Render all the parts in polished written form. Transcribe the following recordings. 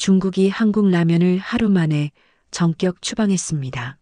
중국이 한국 라면을 하루 만에 전격 추방했습니다.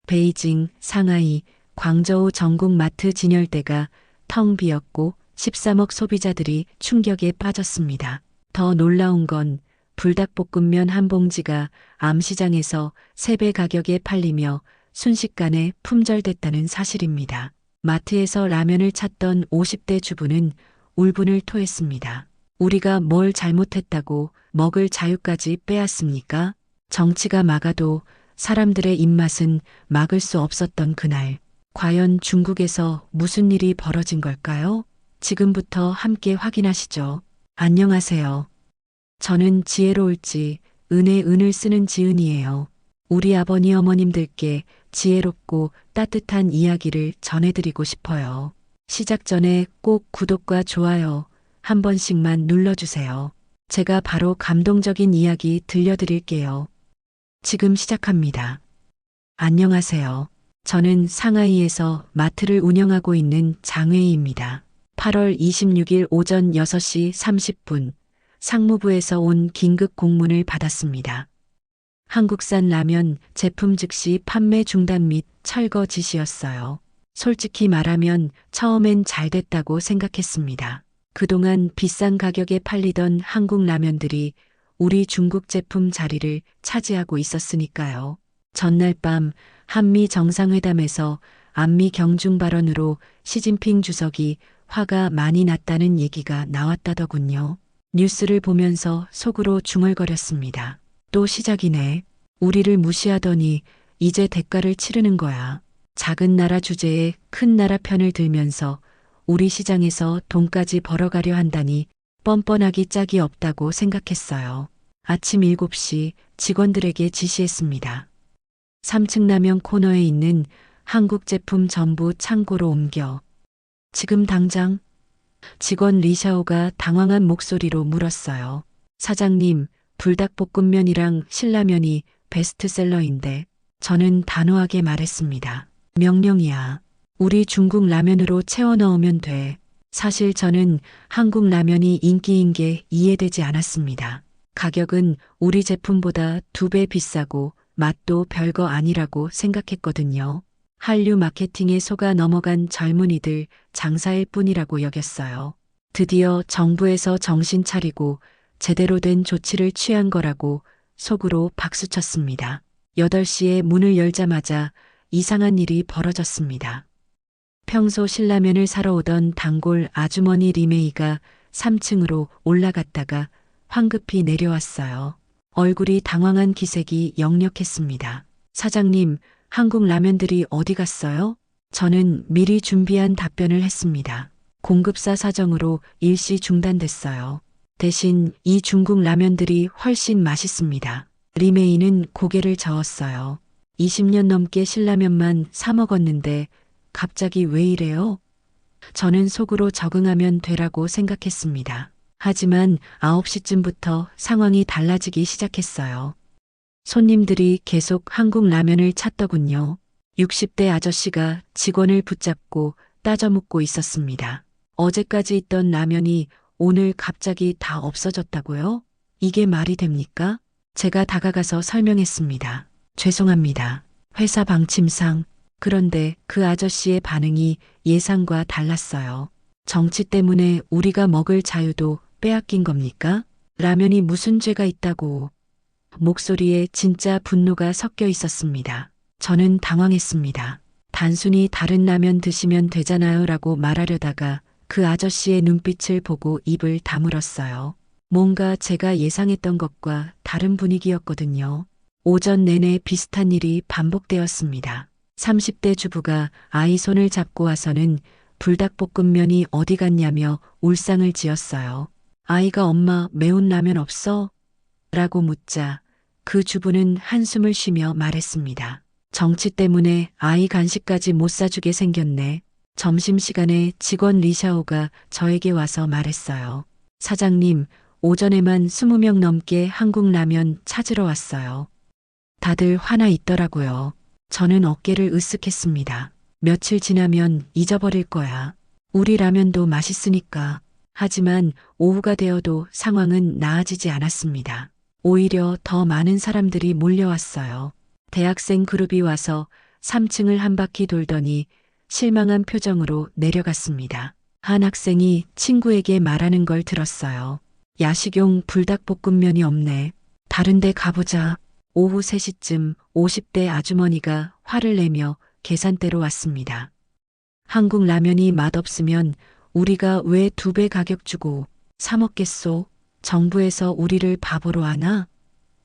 베이징, 상하이, 광저우 전국 마트 진열대가 텅 비었고 13억 소비자들이 충격에 빠졌습니다. 더 놀라운 건 불닭볶음면 한 봉지가 암시장에서 3배 가격에 팔리며 순식간에 품절됐다는 사실입니다. 마트에서 라면을 찾던 50대 주부는 울분을 토했습니다. 우리가 뭘 잘못했다고 먹을 자유까지 빼앗습니까? 정치가 막아도 사람들의 입맛은 막을 수 없었던 그날. 과연 중국에서 무슨 일이 벌어진 걸까요? 지금부터 함께 확인하시죠. 안녕하세요. 저는 지혜로울지 은의 은을 쓰는 지은이에요. 우리 아버니 어머님들께 지혜롭고 따뜻한 이야기를 전해드리고 싶어요. 시작 전에 꼭 구독과 좋아요 한 번씩만 눌러주세요. 제가 바로 감동적인 이야기 들려드릴게요. 지금 시작합니다. 안녕하세요. 저는 상하이에서 마트를 운영하고 있는 장웨이입니다. 8월 26일 오전 6시 30분 상무부에서 온 긴급 공문을 받았습니다. 한국산 라면 제품 즉시 판매 중단 및 철거 지시였어요. 솔직히 말하면 처음엔 잘 됐다고 생각했습니다. 그동안 비싼 가격에 팔리던 한국 라면들이 우리 중국 제품 자리를 차지하고 있었으니까요. 전날 밤 한미 정상회담에서 안미 경중 발언으로 시진핑 주석이 화가 많이 났다는 얘기가 나왔다더군요. 뉴스를 보면서 속으로 중얼거렸습니다. 또 시작이네. 우리를 무시하더니 이제 대가를 치르는 거야. 작은 나라 주제에 큰 나라 편을 들면서 우리 시장에서 돈까지 벌어가려 한다니 뻔뻔하기 짝이 없다고 생각했어요. 아침 7시 직원들에게 지시했습니다. 3층 라면 코너에 있는 한국 제품 전부 창고로 옮겨. 지금 당장? 직원 리샤오가 당황한 목소리로 물었어요. 사장님, 불닭볶음면이랑 신라면이 베스트셀러인데. 저는 단호하게 말했습니다. 명령이야. 우리 중국 라면으로 채워 넣으면 돼. 사실 저는 한국 라면이 인기인 게 이해되지 않았습니다. 가격은 우리 제품보다 2배 비싸고 맛도 별거 아니라고 생각했거든요. 한류 마케팅에 속아 넘어간 젊은이들 장사일 뿐이라고 여겼어요. 드디어 정부에서 정신 차리고 제대로 된 조치를 취한 거라고 속으로 박수쳤습니다. 8시에 문을 열자마자 이상한 일이 벌어졌습니다. 평소 신라면을 사러 오던 단골 아주머니 리메이가 3층으로 올라갔다가 황급히 내려왔어요. 얼굴이 당황한 기색이 역력했습니다. 사장님, 한국 라면들이 어디 갔어요? 저는 미리 준비한 답변을 했습니다. 공급사 사정으로 일시 중단됐어요. 대신 이 중국 라면들이 훨씬 맛있습니다. 리메이는 고개를 저었어요. 20년 넘게 신라면만 사 먹었는데 갑자기 왜 이래요? 저는 속으로 적응하면 되라고 생각했습니다. 하지만 9시쯤부터 상황이 달라지기 시작했어요. 손님들이 계속 한국 라면을 찾더군요. 60대 아저씨가 직원을 붙잡고 따져묻고 있었습니다. 어제까지 있던 라면이 오늘 갑자기 다 없어졌다고요? 이게 말이 됩니까? 제가 다가가서 설명했습니다. 죄송합니다. 회사 방침상. 그런데 그 아저씨의 반응이 예상과 달랐어요. 정치 때문에 우리가 먹을 자유도 빼앗긴 겁니까? 라면이 무슨 죄가 있다고. 목소리에 진짜 분노가 섞여 있었습니다. 저는 당황했습니다. 단순히 다른 라면 드시면 되잖아요 라고 말하려다가 그 아저씨의 눈빛을 보고 입을 다물었어요. 뭔가 제가 예상했던 것과 다른 분위기였거든요. 오전 내내 비슷한 일이 반복되었습니다. 30대 주부가 아이 손을 잡고 와서는 불닭볶음면이 어디 갔냐며 울상을 지었어요. 아이가 엄마 매운 라면 없어? 라고 묻자 그 주부는 한숨을 쉬며 말했습니다. 정치 때문에 아이 간식까지 못 사주게 생겼네. 점심시간에 직원 리샤오가 저에게 와서 말했어요. 사장님, 오전에만 20명 넘게 한국 라면 찾으러 왔어요. 다들 화나 있더라고요. 저는 어깨를 으쓱했습니다. 며칠 지나면 잊어버릴 거야. 우리 라면도 맛있으니까. 하지만 오후가 되어도 상황은 나아지지 않았습니다. 오히려 더 많은 사람들이 몰려왔어요. 대학생 그룹이 와서 3층을 한 바퀴 돌더니 실망한 표정으로 내려갔습니다. 한 학생이 친구에게 말하는 걸 들었어요. 야식용 불닭볶음면이 없네. 다른 데 가보자. 오후 3시쯤 50대 아주머니가 화를 내며 계산대로 왔습니다. 한국 라면이 맛없으면 우리가 왜 2배 가격 주고 사 먹겠소? 정부에서 우리를 바보로 하나?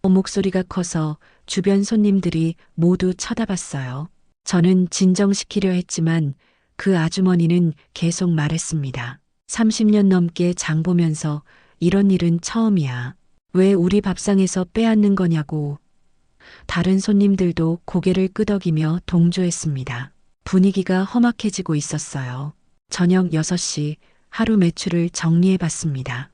목소리가 커서 주변 손님들이 모두 쳐다봤어요. 저는 진정시키려 했지만 그 아주머니는 계속 말했습니다. 30년 넘게 장 보면서 이런 일은 처음이야. 왜 우리 밥상에서 빼앗는 거냐고. 다른 손님들도 고개를 끄덕이며 동조했습니다. 분위기가 험악해지고 있었어요. 저녁 6시 하루 매출을 정리해 봤습니다.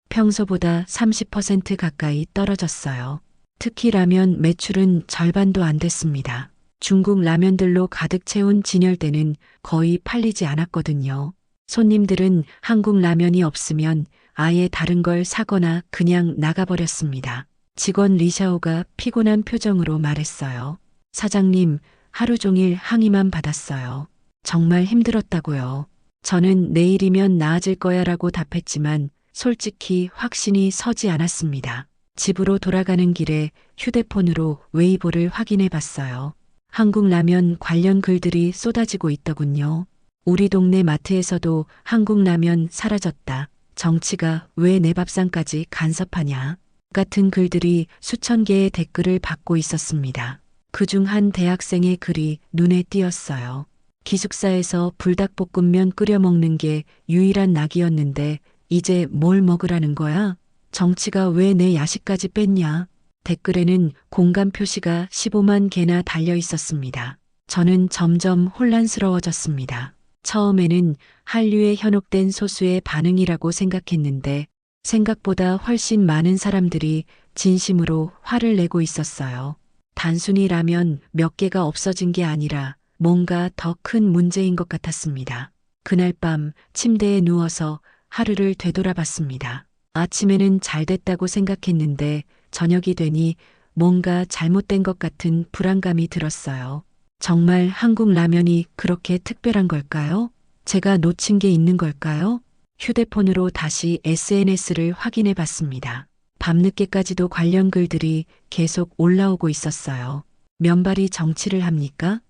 평소보다 30% 가까이 떨어졌어요. 특히 라면 매출은 절반도 안 됐습니다. 중국 라면들로 가득 채운 진열대는 거의 팔리지 않았거든요. 손님들은 한국 라면이 없으면 아예 다른 걸 사거나 그냥 나가버렸습니다. 직원 리샤오가 피곤한 표정으로 말했어요. 사장님, 하루 종일 항의만 받았어요. 정말 힘들었다고요. 저는 내일이면 나아질 거야 라고 답했지만 솔직히 확신이 서지 않았습니다. 집으로 돌아가는 길에 휴대폰으로 웨이보를 확인해 봤어요. 한국 라면 관련 글들이 쏟아지고 있더군요. 우리 동네 마트에서도 한국 라면 사라졌다. 정치가 왜 내 밥상까지 간섭하냐. 같은 글들이 수천 개의 댓글을 받고 있었습니다. 그중 한 대학생의 글이 눈에 띄었어요. 기숙사에서 불닭볶음면 끓여 먹는 게 유일한 낙이었는데 이제 뭘 먹으라는 거야? 정치가 왜 내 야식까지 뺐냐? 댓글에는 공감 표시가 15만 개나 달려 있었습니다. 저는 점점 혼란스러워졌습니다. 처음에는 한류에 현혹된 소수의 반응이라고 생각했는데 생각보다 훨씬 많은 사람들이 진심으로 화를 내고 있었어요. 단순히 라면 몇 개가 없어진 게 아니라 뭔가 더 큰 문제인 것 같았습니다. 그날 밤 침대에 누워서 하루를 되돌아봤습니다. 아침에는 잘 됐다고 생각했는데 저녁이 되니 뭔가 잘못된 것 같은 불안감이 들었어요. 정말 한국 라면이 그렇게 특별한 걸까요? 제가 놓친 게 있는 걸까요? 휴대폰으로 다시 SNS를 확인해 봤습니다. 밤늦게까지도 관련 글들이 계속 올라오고 있었어요. 면발이 정치를 합니까?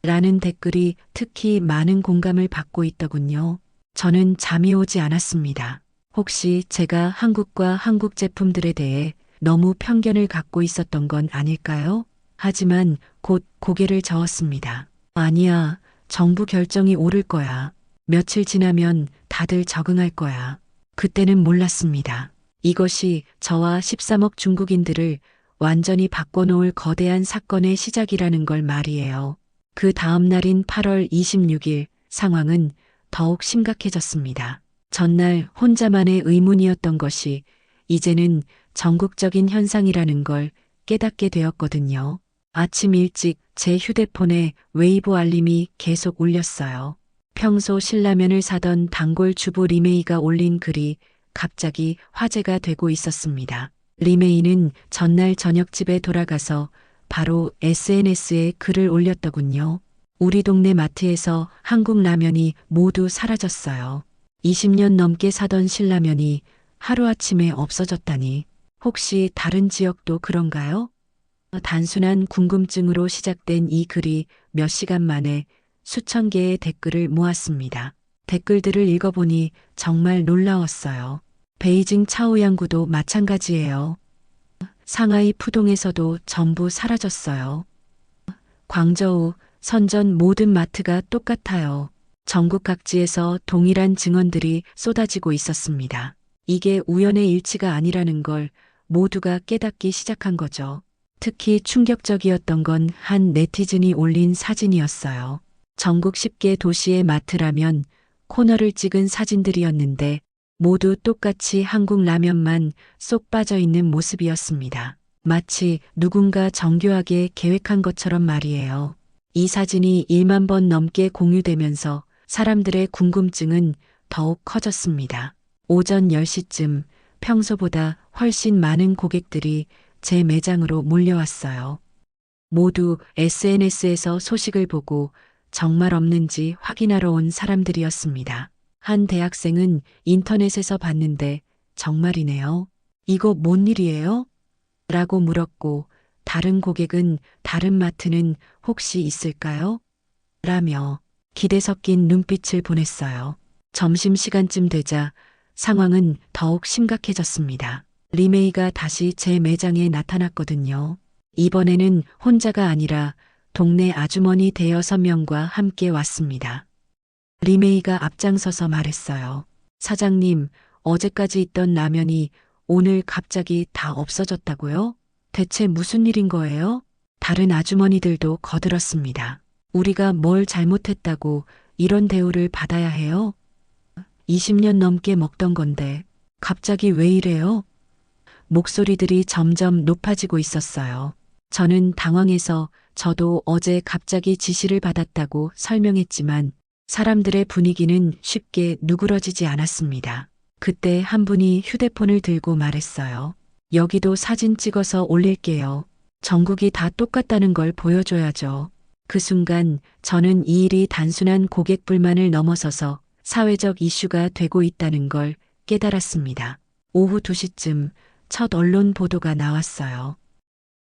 라는 댓글이 특히 많은 공감을 받고 있더군요. 저는 잠이 오지 않았습니다. 혹시 제가 한국과 한국 제품들에 대해 너무 편견을 갖고 있었던 건 아닐까요? 하지만 곧 고개를 저었습니다. 아니야, 정부 결정이 오를 거야. 며칠 지나면 다들 적응할 거야. 그때는 몰랐습니다. 이것이 저와 13억 중국인들을 완전히 바꿔놓을 거대한 사건의 시작이라는 걸 말이에요. 그 다음 날인 8월 26일 상황은 더욱 심각해졌습니다. 전날 혼자만의 의문이었던 것이 이제는 전국적인 현상이라는 걸 깨닫게 되었거든요. 아침 일찍 제 휴대폰에 웨이보 알림이 계속 울렸어요. 평소 신라면을 사던 단골 주부 리메이가 올린 글이 갑자기 화제가 되고 있었습니다. 리메이는 전날 저녁 집에 돌아가서 바로 SNS에 글을 올렸더군요. 우리 동네 마트에서 한국 라면이 모두 사라졌어요. 20년 넘게 사던 신라면이 하루아침에 없어졌다니. 혹시 다른 지역도 그런가요? 단순한 궁금증으로 시작된 이 글이 몇 시간 만에 수천 개의 댓글을 모았습니다. 댓글들을 읽어보니 정말 놀라웠어요. 베이징 차오양구도 마찬가지예요. 상하이 푸동에서도 전부 사라졌어요. 광저우, 선전 모든 마트가 똑같아요. 전국 각지에서 동일한 증언들이 쏟아지고 있었습니다. 이게 우연의 일치가 아니라는 걸 모두가 깨닫기 시작한 거죠. 특히 충격적이었던 건 한 네티즌이 올린 사진이었어요. 전국 10개 도시의 마트라면 코너를 찍은 사진들이었는데 모두 똑같이 한국 라면만 쏙 빠져 있는 모습이었습니다. 마치 누군가 정교하게 계획한 것처럼 말이에요. 이 사진이 1만 번 넘게 공유되면서 사람들의 궁금증은 더욱 커졌습니다. 오전 10시쯤 평소보다 훨씬 많은 고객들이 제 매장으로 몰려왔어요. 모두 SNS에서 소식을 보고 정말 없는지 확인하러 온 사람들이었습니다. 한 대학생은 인터넷에서 봤는데 정말이네요. 이거 뭔 일이에요? 라고 물었고, 다른 고객은 다른 마트는 혹시 있을까요? 라며 기대 섞인 눈빛을 보냈어요. 점심시간쯤 되자 상황은 더욱 심각해졌습니다. 리메이가 다시 제 매장에 나타났거든요. 이번에는 혼자가 아니라 동네 아주머니 대여섯 명과 함께 왔습니다. 리메이가 앞장서서 말했어요. 사장님, 어제까지 있던 라면이 오늘 갑자기 다 없어졌다고요? 대체 무슨 일인 거예요? 다른 아주머니들도 거들었습니다. 우리가 뭘 잘못했다고 이런 대우를 받아야 해요? 20년 넘게 먹던 건데 갑자기 왜 이래요? 목소리들이 점점 높아지고 있었어요. 저는 당황해서 저도 어제 갑자기 지시를 받았다고 설명했지만 사람들의 분위기는 쉽게 누그러지지 않았습니다. 그때 한 분이 휴대폰을 들고 말했어요. 여기도 사진 찍어서 올릴게요. 전국이 다 똑같다는 걸 보여줘야죠. 그 순간 저는 이 일이 단순한 고객 불만을 넘어서서 사회적 이슈가 되고 있다는 걸 깨달았습니다. 오후 2시쯤 첫 언론 보도가 나왔어요.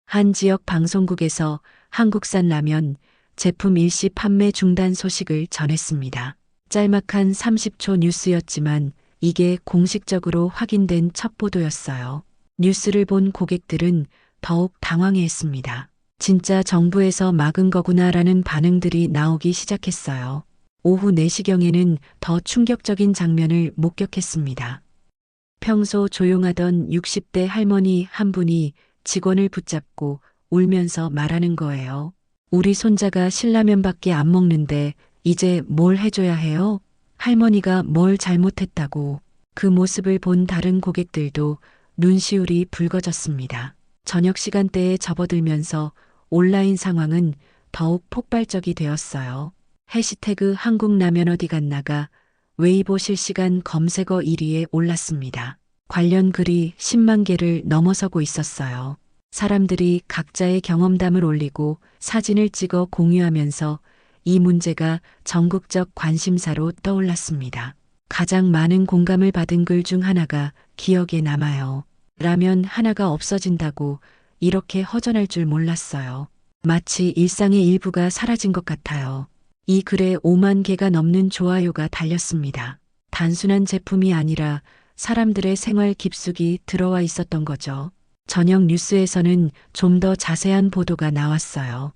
한 지역 방송국에서 한국산 라면 제품 일시 판매 중단 소식을 전했습니다. 짤막한 30초 뉴스였지만 이게 공식적으로 확인된 첫 보도였어요. 뉴스를 본 고객들은 더욱 당황해했습니다. 진짜 정부에서 막은 거구나라는 반응들이 나오기 시작했어요. 오후 4시경에는 더 충격적인 장면을 목격했습니다. 평소 조용하던 60대 할머니 한 분이 직원을 붙잡고 울면서 말하는 거예요. 우리 손자가 신라면밖에 안 먹는데 이제 뭘 해줘야 해요? 할머니가 뭘 잘못했다고. 그 모습을 본 다른 고객들도 눈시울이 붉어졌습니다. 저녁 시간대에 접어들면서 온라인 상황은 더욱 폭발적이 되었어요. 해시태그 한국라면 어디 갔나가 웨이보 실시간 검색어 1위에 올랐습니다. 관련 글이 10만 개를 넘어서고 있었어요. 사람들이 각자의 경험담을 올리고 사진을 찍어 공유하면서 이 문제가 전국적 관심사로 떠올랐습니다. 가장 많은 공감을 받은 글 중 하나가 기억에 남아요. 라면 하나가 없어진다고 이렇게 허전할 줄 몰랐어요. 마치 일상의 일부가 사라진 것 같아요. 이 글에 5만 개가 넘는 좋아요가 달렸습니다. 단순한 제품이 아니라 사람들의 생활 깊숙이 들어와 있었던 거죠. 저녁 뉴스에서는 좀 더 자세한 보도가 나왔어요.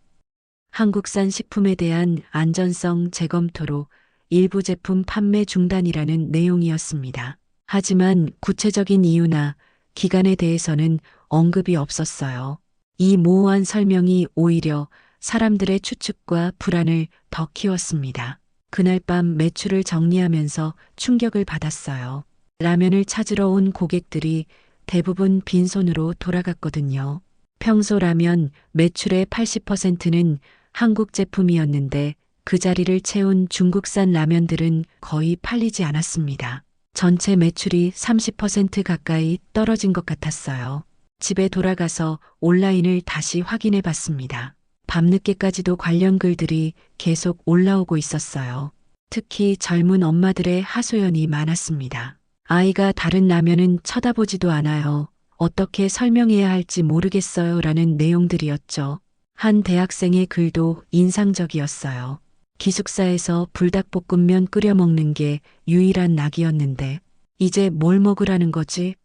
한국산 식품에 대한 안전성 재검토로 일부 제품 판매 중단이라는 내용이었습니다. 하지만 구체적인 이유나 기간에 대해서는 언급이 없었어요. 이 모호한 설명이 오히려 사람들의 추측과 불안을 더 키웠습니다. 그날 밤 매출을 정리하면서 충격을 받았어요. 라면을 찾으러 온 고객들이 대부분 빈손으로 돌아갔거든요. 평소 라면 매출의 80%는 한국 제품이었는데 그 자리를 채운 중국산 라면들은 거의 팔리지 않았습니다. 전체 매출이 30% 가까이 떨어진 것 같았어요. 집에 돌아가서 온라인을 다시 확인해 봤습니다. 밤늦게까지도 관련 글들이 계속 올라오고 있었어요. 특히 젊은 엄마들의 하소연이 많았습니다. 아이가 다른 라면은 쳐다보지도 않아요. 어떻게 설명해야 할지 모르겠어요. 라는 내용들이었죠. 한 대학생의 글도 인상적이었어요. 기숙사에서 불닭볶음면 끓여 먹는 게 유일한 낙이었는데 이제 뭘 먹으라는 거지?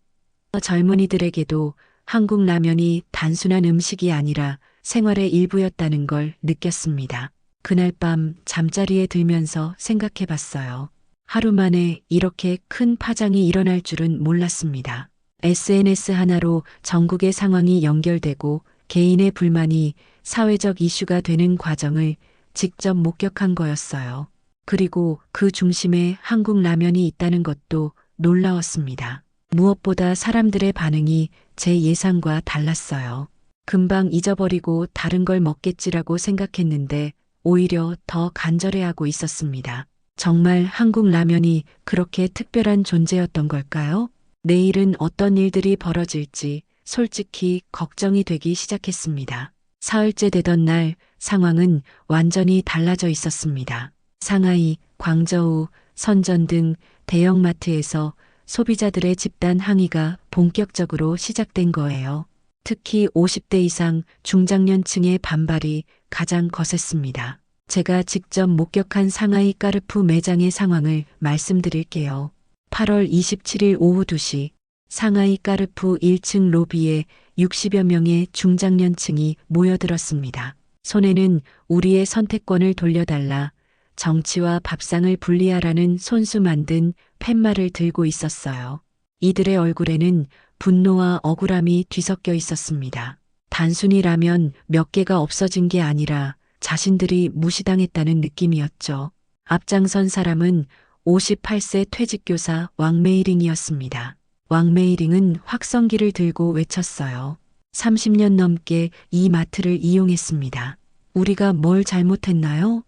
젊은이들에게도 한국 라면이 단순한 음식이 아니라 생활의 일부였다는 걸 느꼈습니다. 그날 밤 잠자리에 들면서 생각해 봤어요. 하루 만에 이렇게 큰 파장이 일어날 줄은 몰랐습니다. SNS 하나로 전국의 상황이 연결되고 개인의 불만이 사회적 이슈가 되는 과정을 직접 목격한 거였어요. 그리고 그 중심에 한국 라면이 있다는 것도 놀라웠습니다. 무엇보다 사람들의 반응이 제 예상과 달랐어요. 금방 잊어버리고 다른 걸 먹겠지라고 생각했는데 오히려 더 간절해하고 있었습니다. 정말 한국 라면이 그렇게 특별한 존재였던 걸까요? 내일은 어떤 일들이 벌어질지 솔직히 걱정이 되기 시작했습니다. 사흘째 되던 날 상황은 완전히 달라져 있었습니다. 상하이, 광저우, 선전 등 대형마트에서 소비자들의 집단 항의가 본격적으로 시작된 거예요. 특히 50대 이상 중장년층의 반발이 가장 거셌습니다. 제가 직접 목격한 상하이 까르푸 매장의 상황을 말씀드릴게요. 8월 27일 오후 2시 상하이 까르푸 1층 로비에 60여 명의 중장년층이 모여들었습니다. 손에는 우리의 선택권을 돌려달라, 정치와 밥상을 분리하라는 손수 만든 팻말을 들고 있었어요. 이들의 얼굴에는 분노와 억울함이 뒤섞여 있었습니다. 단순히 라면 몇 개가 없어진 게 아니라 자신들이 무시당했다는 느낌이었죠. 앞장선 사람은 58세 퇴직교사 왕메이링이었습니다. 왕메이링은 확성기를 들고 외쳤어요. 30년 넘게 이 마트를 이용했습니다. 우리가 뭘 잘못했나요?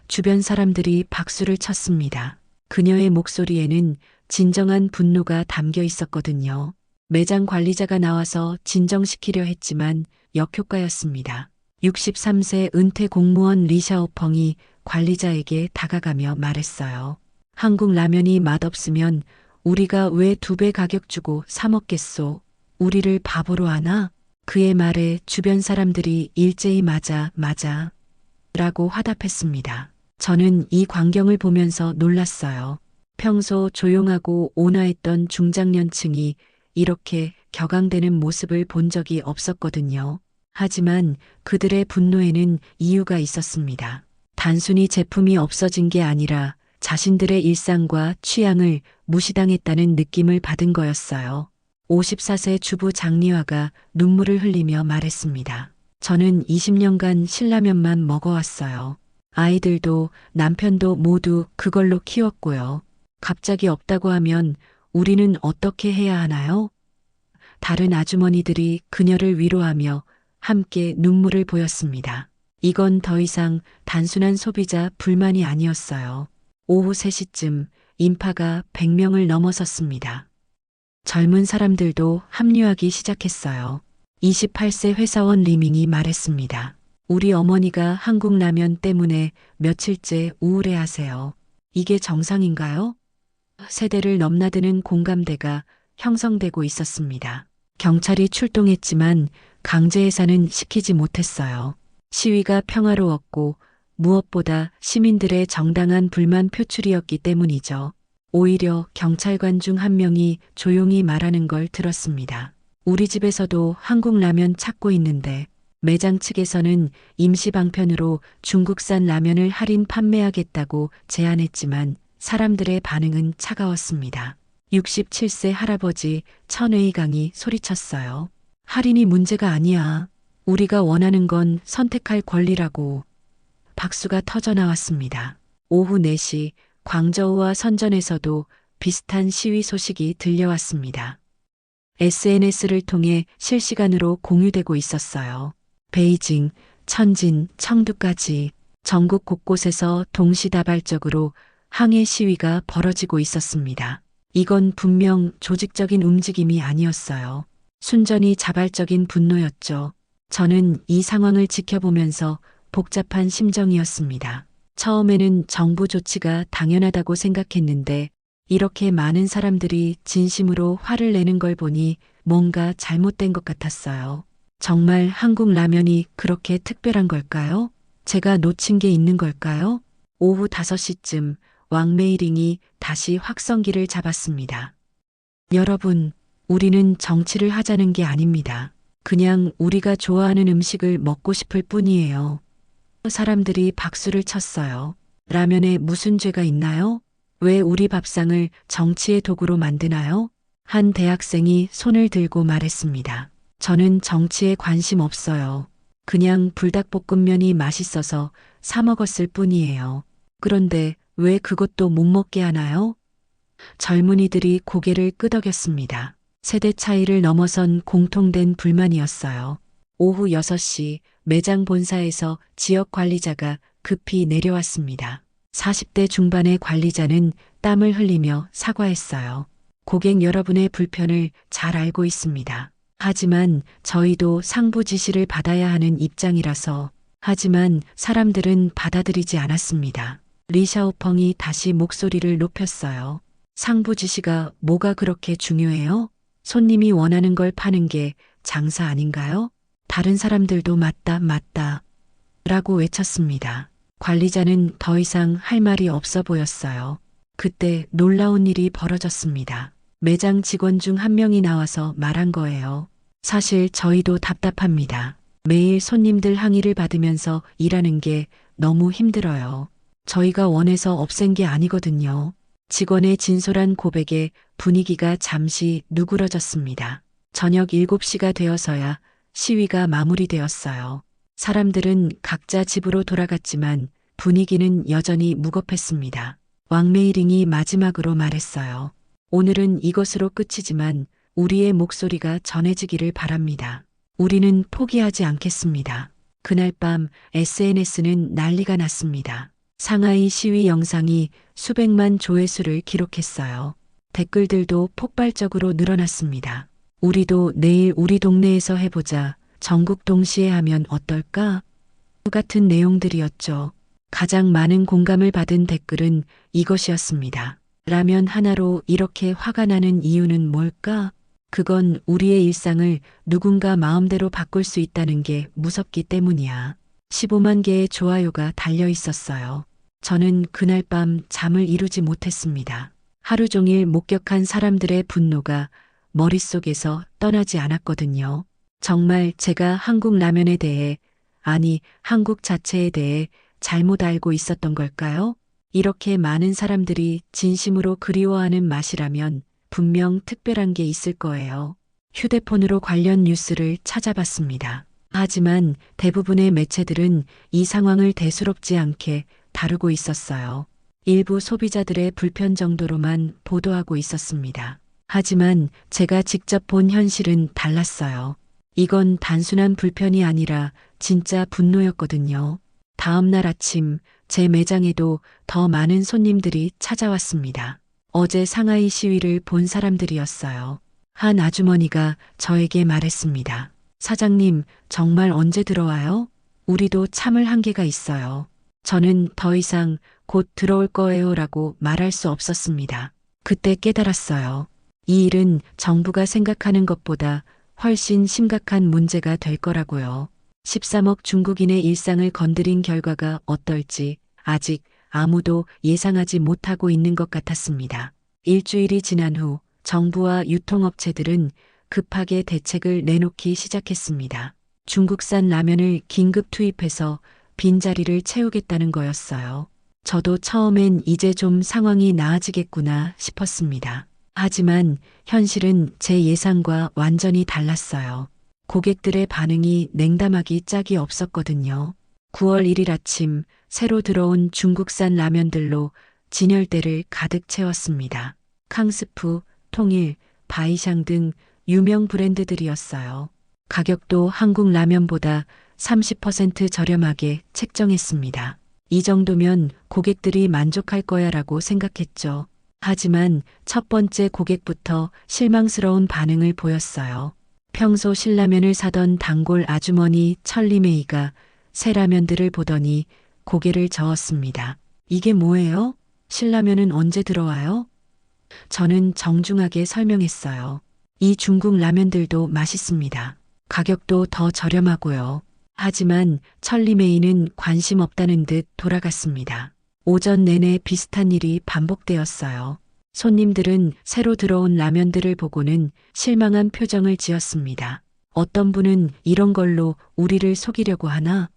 주변 사람들이 박수를 쳤습니다. 그녀의 목소리에는 진정한 분노가 담겨 있었거든요. 매장 관리자가 나와서 진정시키려 했지만 역효과였습니다. 63세 은퇴 공무원 리샤오펑이 관리자에게 다가가며 말했어요. 한국 라면이 맛없으면 우리가 왜 2배 가격 주고 사 먹겠소? 우리를 바보로 하나? 그의 말에 주변 사람들이 일제히 맞아 라고 화답했습니다. 저는 이 광경을 보면서 놀랐어요. 평소 조용하고 온화했던 중장년층이 이렇게 격앙되는 모습을 본 적이 없었거든요. 하지만 그들의 분노에는 이유가 있었습니다. 단순히 제품이 없어진 게 아니라 자신들의 일상과 취향을 무시당했다는 느낌을 받은 거였어요. 54세 주부 장리화가 눈물을 흘리며 말했습니다. 저는 20년간 신라면만 먹어왔어요. 아이들도 남편도 모두 그걸로 키웠고요. 갑자기 없다고 하면 우리는 어떻게 해야 하나요? 다른 아주머니들이 그녀를 위로하며 함께 눈물을 보였습니다. 이건 더 이상 단순한 소비자 불만이 아니었어요. 오후 3시쯤 인파가 100명을 넘어섰습니다. 젊은 사람들도 합류하기 시작했어요. 28세 회사원 리밍이 말했습니다. 우리 어머니가 한국 라면 때문에 며칠째 우울해하세요. 이게 정상인가요? 세대를 넘나드는 공감대가 형성되고 있었습니다. 경찰이 출동했지만 강제 해산은 시키지 못했어요. 시위가 평화로웠고 무엇보다 시민들의 정당한 불만 표출이었기 때문이죠. 오히려 경찰관 중 한 명이 조용히 말하는 걸 들었습니다. 우리 집에서도 한국 라면 찾고 있는데 매장 측에서는 임시 방편으로 중국산 라면을 할인 판매하겠다고 제안했지만 사람들의 반응은 차가웠습니다. 67세 할아버지 천웨이강이 소리쳤어요. 할인이 문제가 아니야. 우리가 원하는 건 선택할 권리라고. 박수가 터져 나왔습니다. 오후 4시 광저우와 선전에서도 비슷한 시위 소식이 들려왔습니다. SNS를 통해 실시간으로 공유되고 있었어요. 베이징, 천진, 청두까지 전국 곳곳에서 동시다발적으로 항해 시위가 벌어지고 있었습니다. 이건 분명 조직적인 움직임이 아니었어요. 순전히 자발적인 분노였죠. 저는 이 상황을 지켜보면서 복잡한 심정이었습니다. 처음에는 정부 조치가 당연하다고 생각했는데 이렇게 많은 사람들이 진심으로 화를 내는 걸 보니 뭔가 잘못된 것 같았어요. 정말 한국 라면이 그렇게 특별한 걸까요? 제가 놓친 게 있는 걸까요? 오후 5시쯤 왕메이링이 다시 확성기를 잡았습니다. 여러분, 우리는 정치를 하자는 게 아닙니다. 그냥 우리가 좋아하는 음식을 먹고 싶을 뿐이에요. 사람들이 박수를 쳤어요. 라면에 무슨 죄가 있나요? 왜 우리 밥상을 정치의 도구로 만드나요? 한 대학생이 손을 들고 말했습니다. 저는 정치에 관심 없어요. 그냥 불닭볶음면이 맛있어서 사 먹었을 뿐이에요. 그런데 왜 그것도 못 먹게 하나요? 젊은이들이 고개를 끄덕였습니다. 세대 차이를 넘어선 공통된 불만이었어요. 오후 6시 매장 본사에서 지역 관리자가 급히 내려왔습니다. 40대 중반의 관리자는 땀을 흘리며 사과했어요. 고객 여러분의 불편을 잘 알고 있습니다. 하지만 저희도 상부 지시를 받아야 하는 입장이라서. 하지만 사람들은 받아들이지 않았습니다. 리샤오펑이 다시 목소리를 높였어요. 상부 지시가 뭐가 그렇게 중요해요? 손님이 원하는 걸 파는 게 장사 아닌가요? 다른 사람들도 맞다, 맞다. 라고 외쳤습니다. 관리자는 더 이상 할 말이 없어 보였어요. 그때 놀라운 일이 벌어졌습니다. 매장 직원 중 한 명이 나와서 말한 거예요. 사실 저희도 답답합니다. 매일 손님들 항의를 받으면서 일하는 게 너무 힘들어요. 저희가 원해서 없앤 게 아니거든요. 직원의 진솔한 고백에 분위기가 잠시 누그러졌습니다. 저녁 7시가 되어서야 시위가 마무리되었어요. 사람들은 각자 집으로 돌아갔지만 분위기는 여전히 무겁했습니다. 왕메이링이 마지막으로 말했어요. 오늘은 이것으로 끝이지만 우리의 목소리가 전해지기를 바랍니다. 우리는 포기하지 않겠습니다. 그날 밤 SNS는 난리가 났습니다. 상하이 시위 영상이 수백만 조회수를 기록했어요. 댓글들도 폭발적으로 늘어났습니다. 우리도 내일 우리 동네에서 해보자. 전국 동시에 하면 어떨까? 같은 내용들이었죠. 가장 많은 공감을 받은 댓글은 이것이었습니다. 라면 하나로 이렇게 화가 나는 이유는 뭘까? 그건 우리의 일상을 누군가 마음대로 바꿀 수 있다는 게 무섭기 때문이야. 15만 개의 좋아요가 달려 있었어요. 저는 그날 밤 잠을 이루지 못했습니다. 하루 종일 목격한 사람들의 분노가 머릿속에서 떠나지 않았거든요. 정말 제가 한국 라면에 대해, 아니 한국 자체에 대해 잘못 알고 있었던 걸까요? 이렇게 많은 사람들이 진심으로 그리워하는 맛이라면 분명 특별한 게 있을 거예요. 휴대폰으로 관련 뉴스를 찾아봤습니다. 하지만 대부분의 매체들은 이 상황을 대수롭지 않게 다루고 있었어요. 일부 소비자들의 불편 정도로만 보도하고 있었습니다. 하지만 제가 직접 본 현실은 달랐어요. 이건 단순한 불편이 아니라 진짜 분노였거든요. 다음 날 아침 제 매장에도 더 많은 손님들이 찾아왔습니다. 어제 상하이 시위를 본 사람들이었어요. 한 아주머니가 저에게 말했습니다. 사장님, 정말 언제 들어와요? 우리도 참을 한계가 있어요. 저는 더 이상 곧 들어올 거예요 라고 말할 수 없었습니다. 그때 깨달았어요. 이 일은 정부가 생각하는 것보다 훨씬 심각한 문제가 될 거라고요. 13억 중국인의 일상을 건드린 결과가 어떨지 아직 아무도 예상하지 못하고 있는 것 같았습니다. 일주일이 지난 후 정부와 유통업체들은 급하게 대책을 내놓기 시작했습니다. 중국산 라면을 긴급 투입해서 빈자리를 채우겠다는 거였어요. 저도 처음엔 이제 좀 상황이 나아지겠구나 싶었습니다. 하지만 현실은 제 예상과 완전히 달랐어요. 고객들의 반응이 냉담하기 짝이 없었거든요. 9월 1일 아침 새로 들어온 중국산 라면들로 진열대를 가득 채웠습니다. 캉스푸, 통일, 바이샹 등 유명 브랜드들이었어요. 가격도 한국 라면보다 30% 저렴하게 책정했습니다. 이 정도면 고객들이 만족할 거야라고 생각했죠. 하지만 첫 번째 고객부터 실망스러운 반응을 보였어요. 평소 신라면을 사던 단골 아주머니 천리메이가 새 라면들을 보더니 고개를 저었습니다. 이게 뭐예요? 신라면은 언제 들어와요? 저는 정중하게 설명했어요. 이 중국 라면들도 맛있습니다. 가격도 더 저렴하고요. 하지만 천리메이는 관심 없다는 듯 돌아갔습니다. 오전 내내 비슷한 일이 반복되었어요. 손님들은 새로 들어온 라면들을 보고는 실망한 표정을 지었습니다. 어떤 분은 이런 걸로 우리를 속이려고 하나?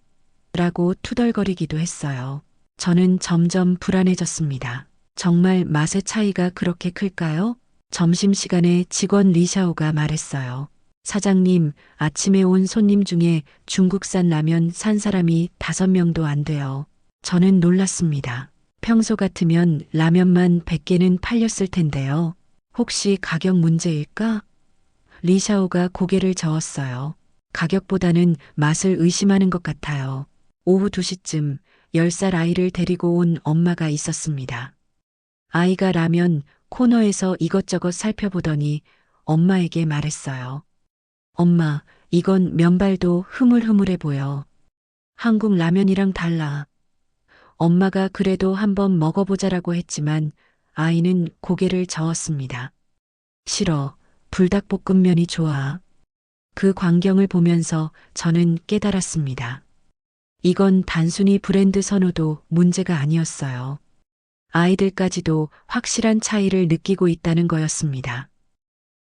라고 투덜거리기도 했어요. 저는 점점 불안해졌습니다. 정말 맛의 차이가 그렇게 클까요? 점심시간에 직원 리샤오가 말했어요. 사장님, 아침에 온 손님 중에 중국산 라면 산 사람이 5명도 안 돼요. 저는 놀랐습니다. 평소 같으면 라면만 100개는 팔렸을 텐데요. 혹시 가격 문제일까? 리샤오가 고개를 저었어요. 가격보다는 맛을 의심하는 것 같아요. 오후 2시쯤 10살 아이를 데리고 온 엄마가 있었습니다. 아이가 라면 코너에서 이것저것 살펴보더니 엄마에게 말했어요. 엄마, 이건 면발도 흐물흐물해 보여. 한국 라면이랑 달라. 엄마가 그래도 한번 먹어보자라고 했지만 아이는 고개를 저었습니다. 싫어. 불닭볶음면이 좋아. 그 광경을 보면서 저는 깨달았습니다. 이건 단순히 브랜드 선호도 문제가 아니었어요. 아이들까지도 확실한 차이를 느끼고 있다는 거였습니다.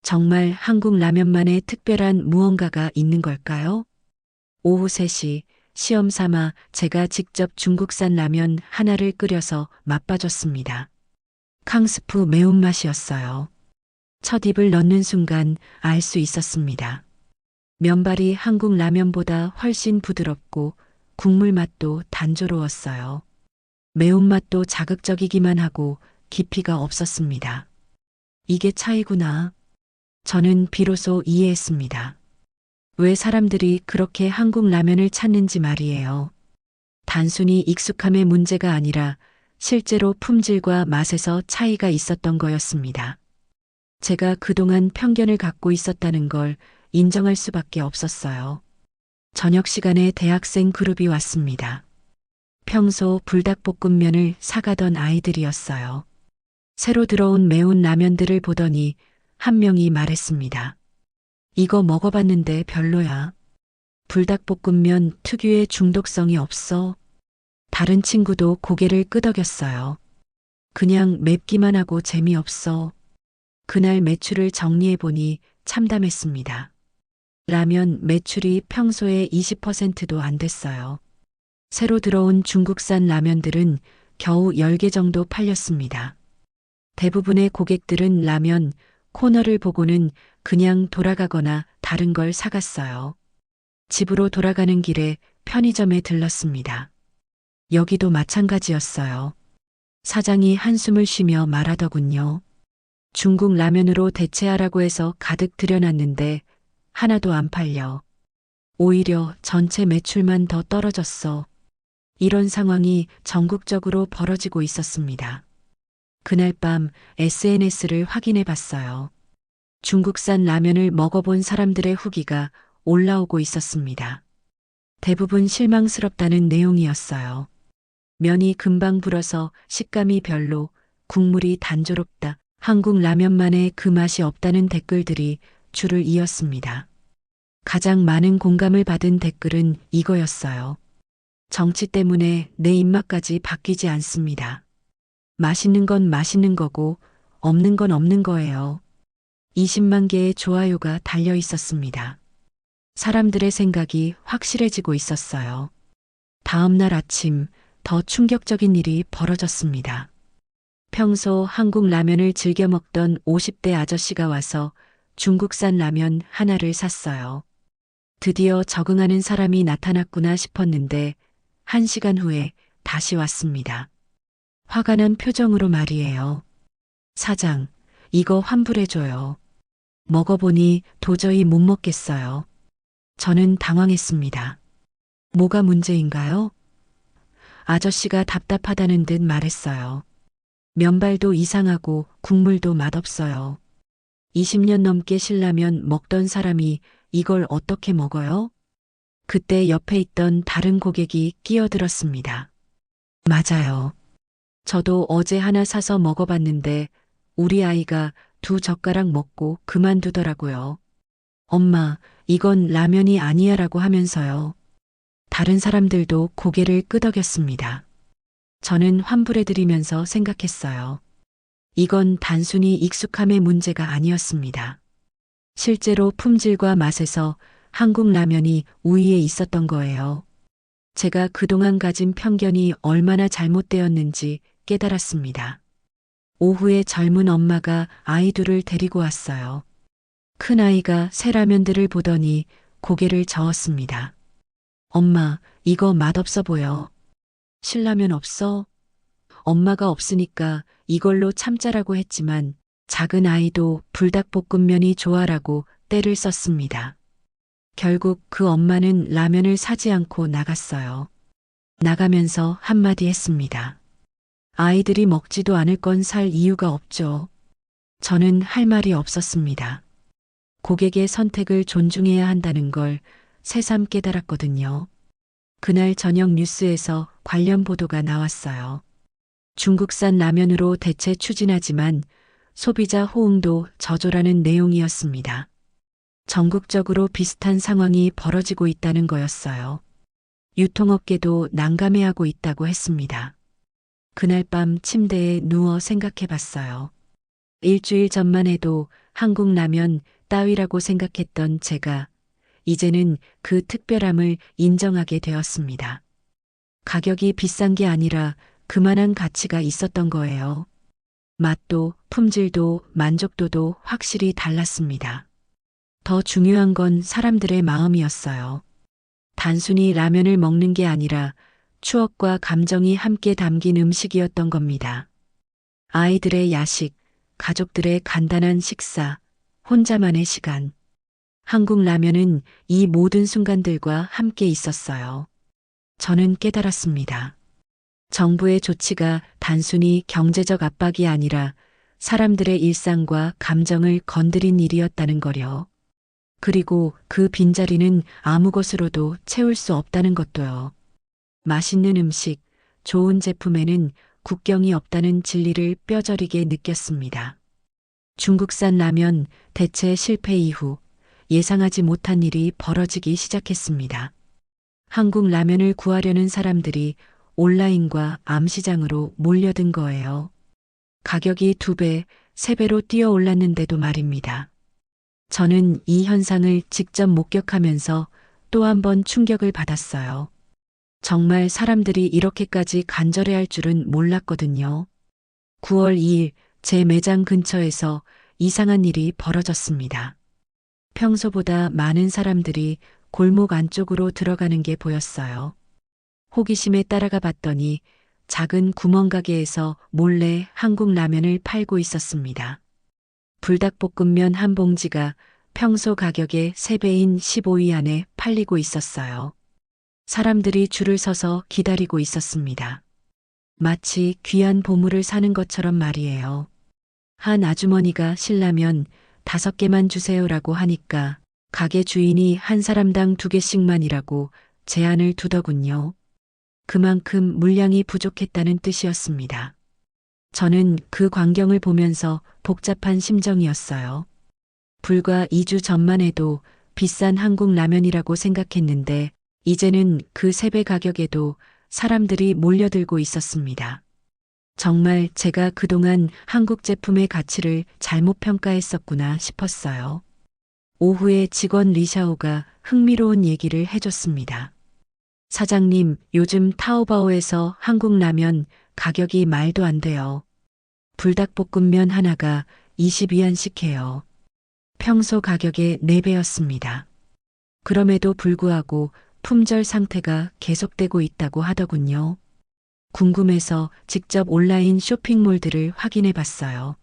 정말 한국 라면만의 특별한 무언가가 있는 걸까요? 오후 3시 시험 삼아 제가 직접 중국산 라면 하나를 끓여서 맛봐줬습니다. 캉스프 매운맛이었어요. 첫 입을 넣는 순간 알 수 있었습니다. 면발이 한국 라면보다 훨씬 부드럽고 국물 맛도 단조로웠어요. 매운맛도 자극적이기만 하고 깊이가 없었습니다. 이게 차이구나. 저는 비로소 이해했습니다. 왜 사람들이 그렇게 한국 라면을 찾는지 말이에요. 단순히 익숙함의 문제가 아니라 실제로 품질과 맛에서 차이가 있었던 거였습니다. 제가 그동안 편견을 갖고 있었다는 걸 인정할 수밖에 없었어요. 저녁 시간에 대학생 그룹이 왔습니다. 평소 불닭볶음면을 사가던 아이들이었어요. 새로 들어온 매운 라면들을 보더니 한 명이 말했습니다. 이거 먹어봤는데 별로야. 불닭볶음면 특유의 중독성이 없어. 다른 친구도 고개를 끄덕였어요. 그냥 맵기만 하고 재미없어. 그날 매출을 정리해보니 참담했습니다. 라면 매출이 평소에 20%도 안 됐어요. 새로 들어온 중국산 라면들은 겨우 10개 정도 팔렸습니다. 대부분의 고객들은 라면 코너를 보고는 그냥 돌아가거나 다른 걸 사갔어요. 집으로 돌아가는 길에 편의점에 들렀습니다. 여기도 마찬가지였어요. 사장이 한숨을 쉬며 말하더군요. 중국 라면으로 대체하라고 해서 가득 들여놨는데 하나도 안 팔려. 오히려 전체 매출만 더 떨어졌어. 이런 상황이 전국적으로 벌어지고 있었습니다. 그날 밤 SNS를 확인해 봤어요. 중국산 라면을 먹어본 사람들의 후기가 올라오고 있었습니다. 대부분 실망스럽다는 내용이었어요. 면이 금방 불어서 식감이 별로, 국물이 단조롭다. 한국 라면만의 그 맛이 없다는 댓글들이 줄을 이었습니다. 가장 많은 공감을 받은 댓글은 이거였어요. 정치 때문에 내 입맛까지 바뀌지 않습니다. 맛있는 건 맛있는 거고 없는 건 없는 거예요. 20만 개의 좋아요가 달려 있었습니다. 사람들의 생각이 확실해지고 있었어요. 다음 날 아침 더 충격적인 일이 벌어졌습니다. 평소 한국 라면을 즐겨 먹던 50대 아저씨가 와서 중국산 라면 하나를 샀어요. 드디어 적응하는 사람이 나타났구나 싶었는데 1시간 후에 다시 왔습니다. 화가 난 표정으로 말이에요. 사장, 이거 환불해줘요. 먹어보니 도저히 못 먹겠어요. 저는 당황했습니다. 뭐가 문제인가요? 아저씨가 답답하다는 듯 말했어요. 면발도 이상하고 국물도 맛없어요. 20년 넘게 신라면 먹던 사람이 이걸 어떻게 먹어요? 그때 옆에 있던 다른 고객이 끼어들었습니다. 맞아요. 저도 어제 하나 사서 먹어봤는데 우리 아이가 2젓가락 먹고 그만두더라고요. 엄마, 이건 라면이 아니야라고 하면서요. 다른 사람들도 고개를 끄덕였습니다. 저는 환불해드리면서 생각했어요. 이건 단순히 익숙함의 문제가 아니었습니다. 실제로 품질과 맛에서 한국 라면이 우위에 있었던 거예요. 제가 그동안 가진 편견이 얼마나 잘못되었는지 깨달았습니다. 오후에 젊은 엄마가 아이 둘을 데리고 왔어요. 큰 아이가 새 라면들을 보더니 고개를 저었습니다. 엄마, 이거 맛없어 보여. 신라면 없어? 엄마가 없으니까 이걸로 참자라고 했지만 작은 아이도 불닭볶음면이 좋아라고 떼를 썼습니다. 결국 그 엄마는 라면을 사지 않고 나갔어요. 나가면서 한마디 했습니다. 아이들이 먹지도 않을 건 살 이유가 없죠. 저는 할 말이 없었습니다. 고객의 선택을 존중해야 한다는 걸 새삼 깨달았거든요. 그날 저녁 뉴스에서 관련 보도가 나왔어요. 중국산 라면으로 대체 추진하지만 소비자 호응도 저조라는 내용이었습니다. 전국적으로 비슷한 상황이 벌어지고 있다는 거였어요. 유통업계도 난감해하고 있다고 했습니다. 그날 밤 침대에 누워 생각해 봤어요. 일주일 전만 해도 한국 라면 따위라고 생각했던 제가 이제는 그 특별함을 인정하게 되었습니다. 가격이 비싼 게 아니라 그만한 가치가 있었던 거예요. 맛도 품질도 만족도도 확실히 달랐습니다. 더 중요한 건 사람들의 마음이었어요. 단순히 라면을 먹는 게 아니라 추억과 감정이 함께 담긴 음식이었던 겁니다. 아이들의 야식, 가족들의 간단한 식사, 혼자만의 시간. 한국 라면은 이 모든 순간들과 함께 있었어요. 저는 깨달았습니다. 정부의 조치가 단순히 경제적 압박이 아니라 사람들의 일상과 감정을 건드린 일이었다는 거요. 그리고 그 빈자리는 아무 것으로도 채울 수 없다는 것도요. 맛있는 음식, 좋은 제품에는 국경이 없다는 진리를 뼈저리게 느꼈습니다. 중국산 라면 대체 실패 이후 예상하지 못한 일이 벌어지기 시작했습니다. 한국 라면을 구하려는 사람들이 온라인과 암시장으로 몰려든 거예요. 가격이 2배, 3배로 뛰어 올랐는데도 말입니다. 저는 이 현상을 직접 목격하면서 또 한 번 충격을 받았어요. 정말 사람들이 이렇게까지 간절해할 줄은 몰랐거든요. 9월 2일 제 매장 근처에서 이상한 일이 벌어졌습니다. 평소보다 많은 사람들이 골목 안쪽으로 들어가는 게 보였어요. 호기심에 따라가 봤더니 작은 구멍가게에서 몰래 한국 라면을 팔고 있었습니다. 불닭볶음면 한 봉지가 평소 가격의 3배인 15위 안에 팔리고 있었어요. 사람들이 줄을 서서 기다리고 있었습니다. 마치 귀한 보물을 사는 것처럼 말이에요. 한 아주머니가 신라면 5개만 주세요라고 하니까 가게 주인이 한 사람당 2개씩만이라고 제한을 두더군요. 그만큼 물량이 부족했다는 뜻이었습니다. 저는 그 광경을 보면서 복잡한 심정이었어요. 불과 2주 전만 해도 비싼 한국 라면이라고 생각했는데 이제는 그 3배 가격에도 사람들이 몰려들고 있었습니다. 정말 제가 그동안 한국 제품의 가치를 잘못 평가했었구나 싶었어요. 오후에 직원 리샤오가 흥미로운 얘기를 해줬습니다. 사장님, 요즘 타오바오에서 한국 라면 가격이 말도 안 돼요. 불닭볶음면 하나가 20위안씩 해요. 평소 가격의 4배였습니다. 그럼에도 불구하고 품절 상태가 계속되고 있다고 하더군요. 궁금해서 직접 온라인 쇼핑몰들을 확인해 봤어요.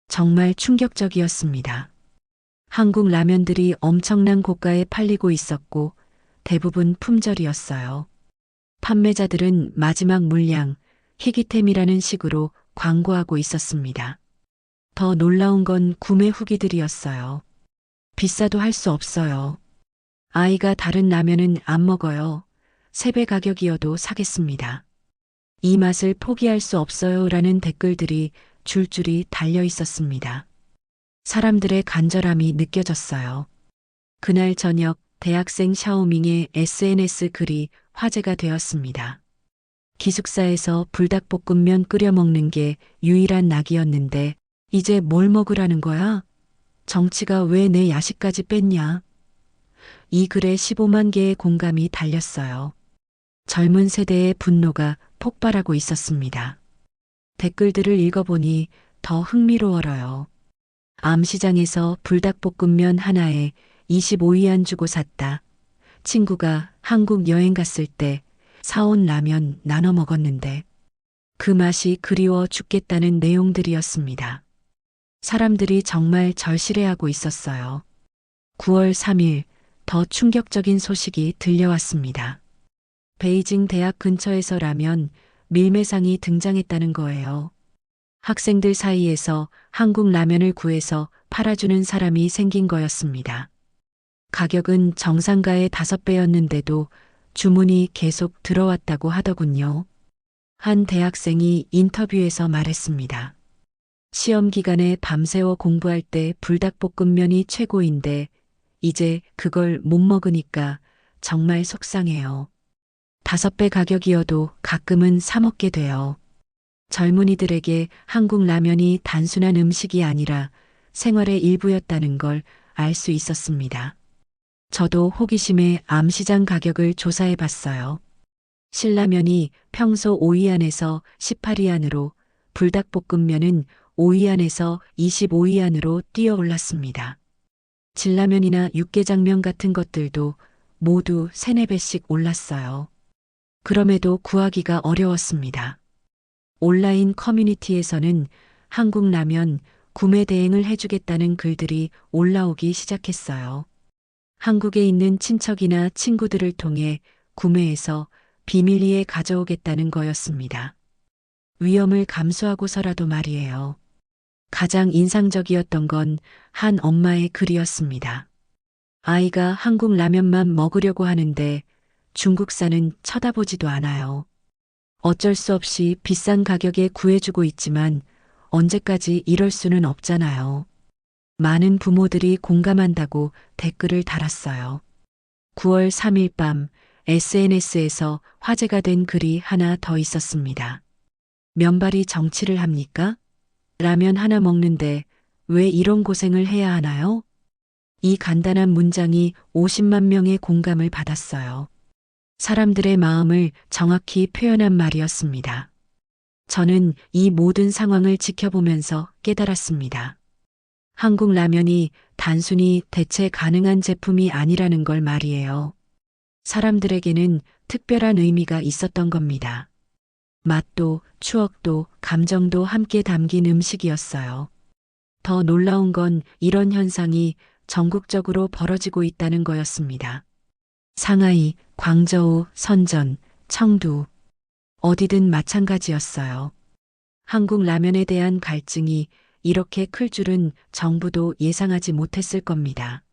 정말 충격적이었습니다. 한국 라면들이 엄청난 고가에 팔리고 있었고 대부분 품절이었어요. 판매자들은 마지막 물량, 희귀템이라는 식으로 광고하고 있었습니다. 더 놀라운 건 구매 후기들이었어요. 비싸도 할 수 없어요. 아이가 다른 라면은 안 먹어요. 3배 가격이어도 사겠습니다. 이 맛을 포기할 수 없어요 라는 댓글들이 줄줄이 달려 있었습니다. 사람들의 간절함이 느껴졌어요. 그날 저녁 대학생 샤오밍의 SNS 글이 화제가 되었습니다. 기숙사에서 불닭볶음면 끓여 먹는 게 유일한 낙이었는데 이제 뭘 먹으라는 거야? 정치가 왜 내 야식까지 뺐냐? 이 글에 15만 개의 공감이 달렸어요. 젊은 세대의 분노가 폭발하고 있었습니다. 댓글들을 읽어보니 더 흥미로워요. 암시장에서 불닭볶음면 하나에 25위안 주고 샀다. 친구가 한국 여행 갔을 때 사온 라면 나눠 먹었는데 그 맛이 그리워 죽겠다는 내용들이었습니다. 사람들이 정말 절실해하고 있었어요. 9월 3일 더 충격적인 소식이 들려왔습니다. 베이징 대학 근처에서라면 밀매상이 등장했다는 거예요. 학생들 사이에서 한국 라면을 구해서 팔아주는 사람이 생긴 거였습니다. 가격은 정상가의 5배였는데도 주문이 계속 들어왔다고 하더군요. 한 대학생이 인터뷰에서 말했습니다. 시험 기간에 밤새워 공부할 때 불닭볶음면이 최고인데 이제 그걸 못 먹으니까 정말 속상해요. 5배 가격이어도 가끔은 사 먹게 돼요. 젊은이들에게 한국 라면이 단순한 음식이 아니라 생활의 일부였다는 걸 알 수 있었습니다. 저도 호기심에 암시장 가격을 조사해 봤어요. 신라면이 평소 5위안에서 18위안으로 불닭볶음면은 5위안에서 25위안으로 뛰어 올랐습니다. 진라면이나 육개장면 같은 것들도 모두 3, 4배씩 올랐어요. 그럼에도 구하기가 어려웠습니다. 온라인 커뮤니티에서는 한국 라면 구매 대행을 해주겠다는 글들이 올라오기 시작했어요. 한국에 있는 친척이나 친구들을 통해 구매해서 비밀리에 가져오겠다는 거였습니다. 위험을 감수하고서라도 말이에요. 가장 인상적이었던 건 한 엄마의 글이었습니다. 아이가 한국 라면만 먹으려고 하는데 중국산은 쳐다보지도 않아요. 어쩔 수 없이 비싼 가격에 구해주고 있지만 언제까지 이럴 수는 없잖아요. 많은 부모들이 공감한다고 댓글을 달았어요. 9월 3일 밤 SNS에서 화제가 된 글이 하나 더 있었습니다. 면발이 정치를 합니까? 라면 하나 먹는데 왜 이런 고생을 해야 하나요? 이 간단한 문장이 50만 명의 공감을 받았어요. 사람들의 마음을 정확히 표현한 말이었습니다. 저는 이 모든 상황을 지켜보면서 깨달았습니다. 한국 라면이 단순히 대체 가능한 제품이 아니라는 걸 말이에요. 사람들에게는 특별한 의미가 있었던 겁니다. 맛도, 추억도, 감정도 함께 담긴 음식이었어요. 더 놀라운 건 이런 현상이 전국적으로 벌어지고 있다는 거였습니다. 상하이, 광저우, 선전, 청두, 어디든 마찬가지였어요. 한국 라면에 대한 갈증이 이렇게 클 줄은 정부도 예상하지 못했을 겁니다.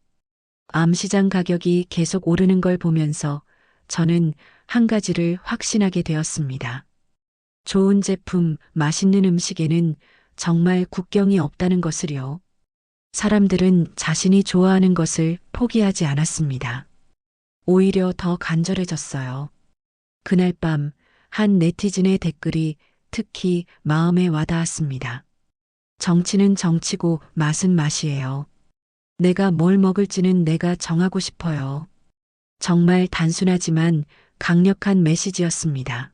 암시장 가격이 계속 오르는 걸 보면서 저는 한 가지를 확신하게 되었습니다. 좋은 제품, 맛있는 음식에는 정말 국경이 없다는 것을요. 사람들은 자신이 좋아하는 것을 포기하지 않았습니다. 오히려 더 간절해졌어요. 그날 밤 한 네티즌의 댓글이 특히 마음에 와닿았습니다. 정치는 정치고 맛은 맛이에요. 내가 뭘 먹을지는 내가 정하고 싶어요. 정말 단순하지만 강력한 메시지였습니다.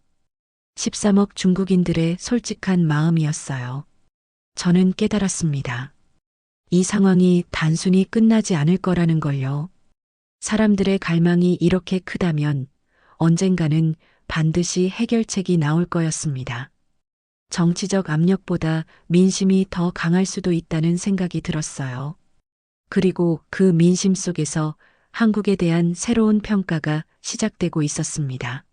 13억 중국인들의 솔직한 마음이었어요. 저는 깨달았습니다. 이 상황이 단순히 끝나지 않을 거라는 걸요. 사람들의 갈망이 이렇게 크다면 언젠가는 반드시 해결책이 나올 거였습니다. 정치적 압력보다 민심이 더 강할 수도 있다는 생각이 들었어요. 그리고 그 민심 속에서 한국에 대한 새로운 평가가 시작되고 있었습니다.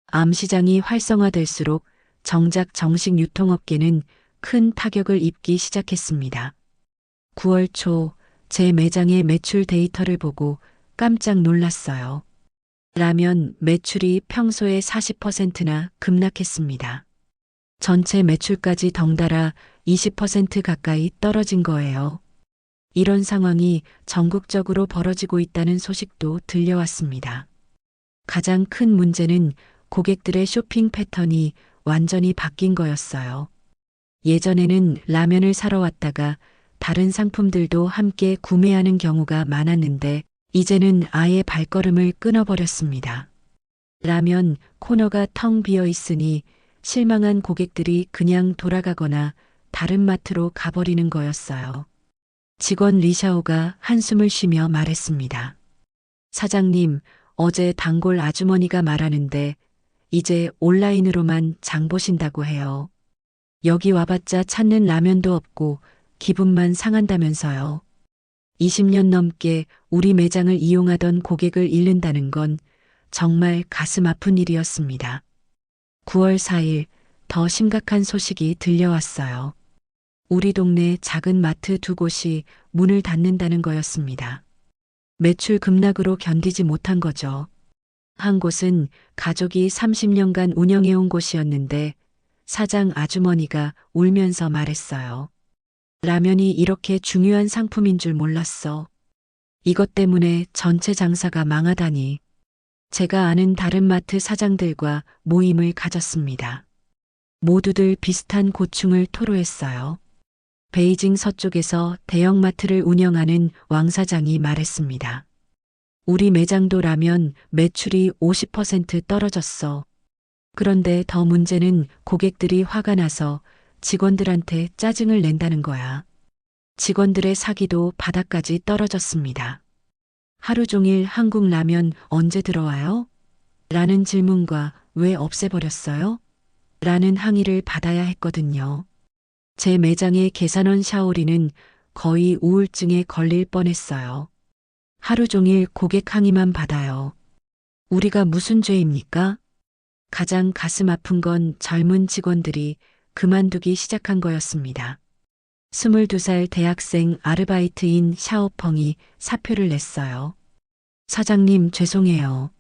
암시장이 활성화될수록 정작 정식 유통업계는 큰 타격을 입기 시작했습니다. 9월 초 제 매장의 매출 데이터를 보고 깜짝 놀랐어요. 라면 매출이 평소의 40%나 급락했습니다. 전체 매출까지 덩달아 20% 가까이 떨어진 거예요. 이런 상황이 전국적으로 벌어지고 있다는 소식도 들려왔습니다. 가장 큰 문제는 고객들의 쇼핑 패턴이 완전히 바뀐 거였어요. 예전에는 라면을 사러 왔다가 다른 상품들도 함께 구매하는 경우가 많았는데 이제는 아예 발걸음을 끊어버렸습니다. 라면 코너가 텅 비어 있으니 실망한 고객들이 그냥 돌아가거나 다른 마트로 가버리는 거였어요. 직원 리샤오가 한숨을 쉬며 말했습니다. 사장님, 어제 단골 아주머니가 말하는데 이제 온라인으로만 장 보신다고 해요. 여기 와봤자 찾는 라면도 없고 기분만 상한다면서요. 20년 넘게 우리 매장을 이용하던 고객을 잃는다는 건 정말 가슴 아픈 일이었습니다. 9월 4일 더 심각한 소식이 들려왔어요. 우리 동네 작은 마트 두 곳이 문을 닫는다는 거였습니다. 매출 급락으로 견디지 못한 거죠. 한 곳은 가족이 30년간 운영해온 곳이었는데 사장 아주머니가 울면서 말했어요. 라면이 이렇게 중요한 상품인 줄 몰랐어. 이것 때문에 전체 장사가 망하다니. 제가 아는 다른 마트 사장들과 모임을 가졌습니다. 모두들 비슷한 고충을 토로했어요. 베이징 서쪽에서 대형마트를 운영하는 왕 사장이 말했습니다. 우리 매장도 라면 매출이 50% 떨어졌어. 그런데 더 문제는 고객들이 화가 나서 직원들한테 짜증을 낸다는 거야. 직원들의 사기도 바닥까지 떨어졌습니다. 하루 종일 한국 라면 언제 들어와요? 라는 질문과 왜 없애버렸어요? 라는 항의를 받아야 했거든요. 제 매장의 계산원 샤오리는 거의 우울증에 걸릴 뻔했어요. 하루 종일 고객 항의만 받아요. 우리가 무슨 죄입니까? 가장 가슴 아픈 건 젊은 직원들이 그만두기 시작한 거였습니다. 22살 대학생 아르바이트인 샤오펑이 사표를 냈어요. 사장님 죄송해요.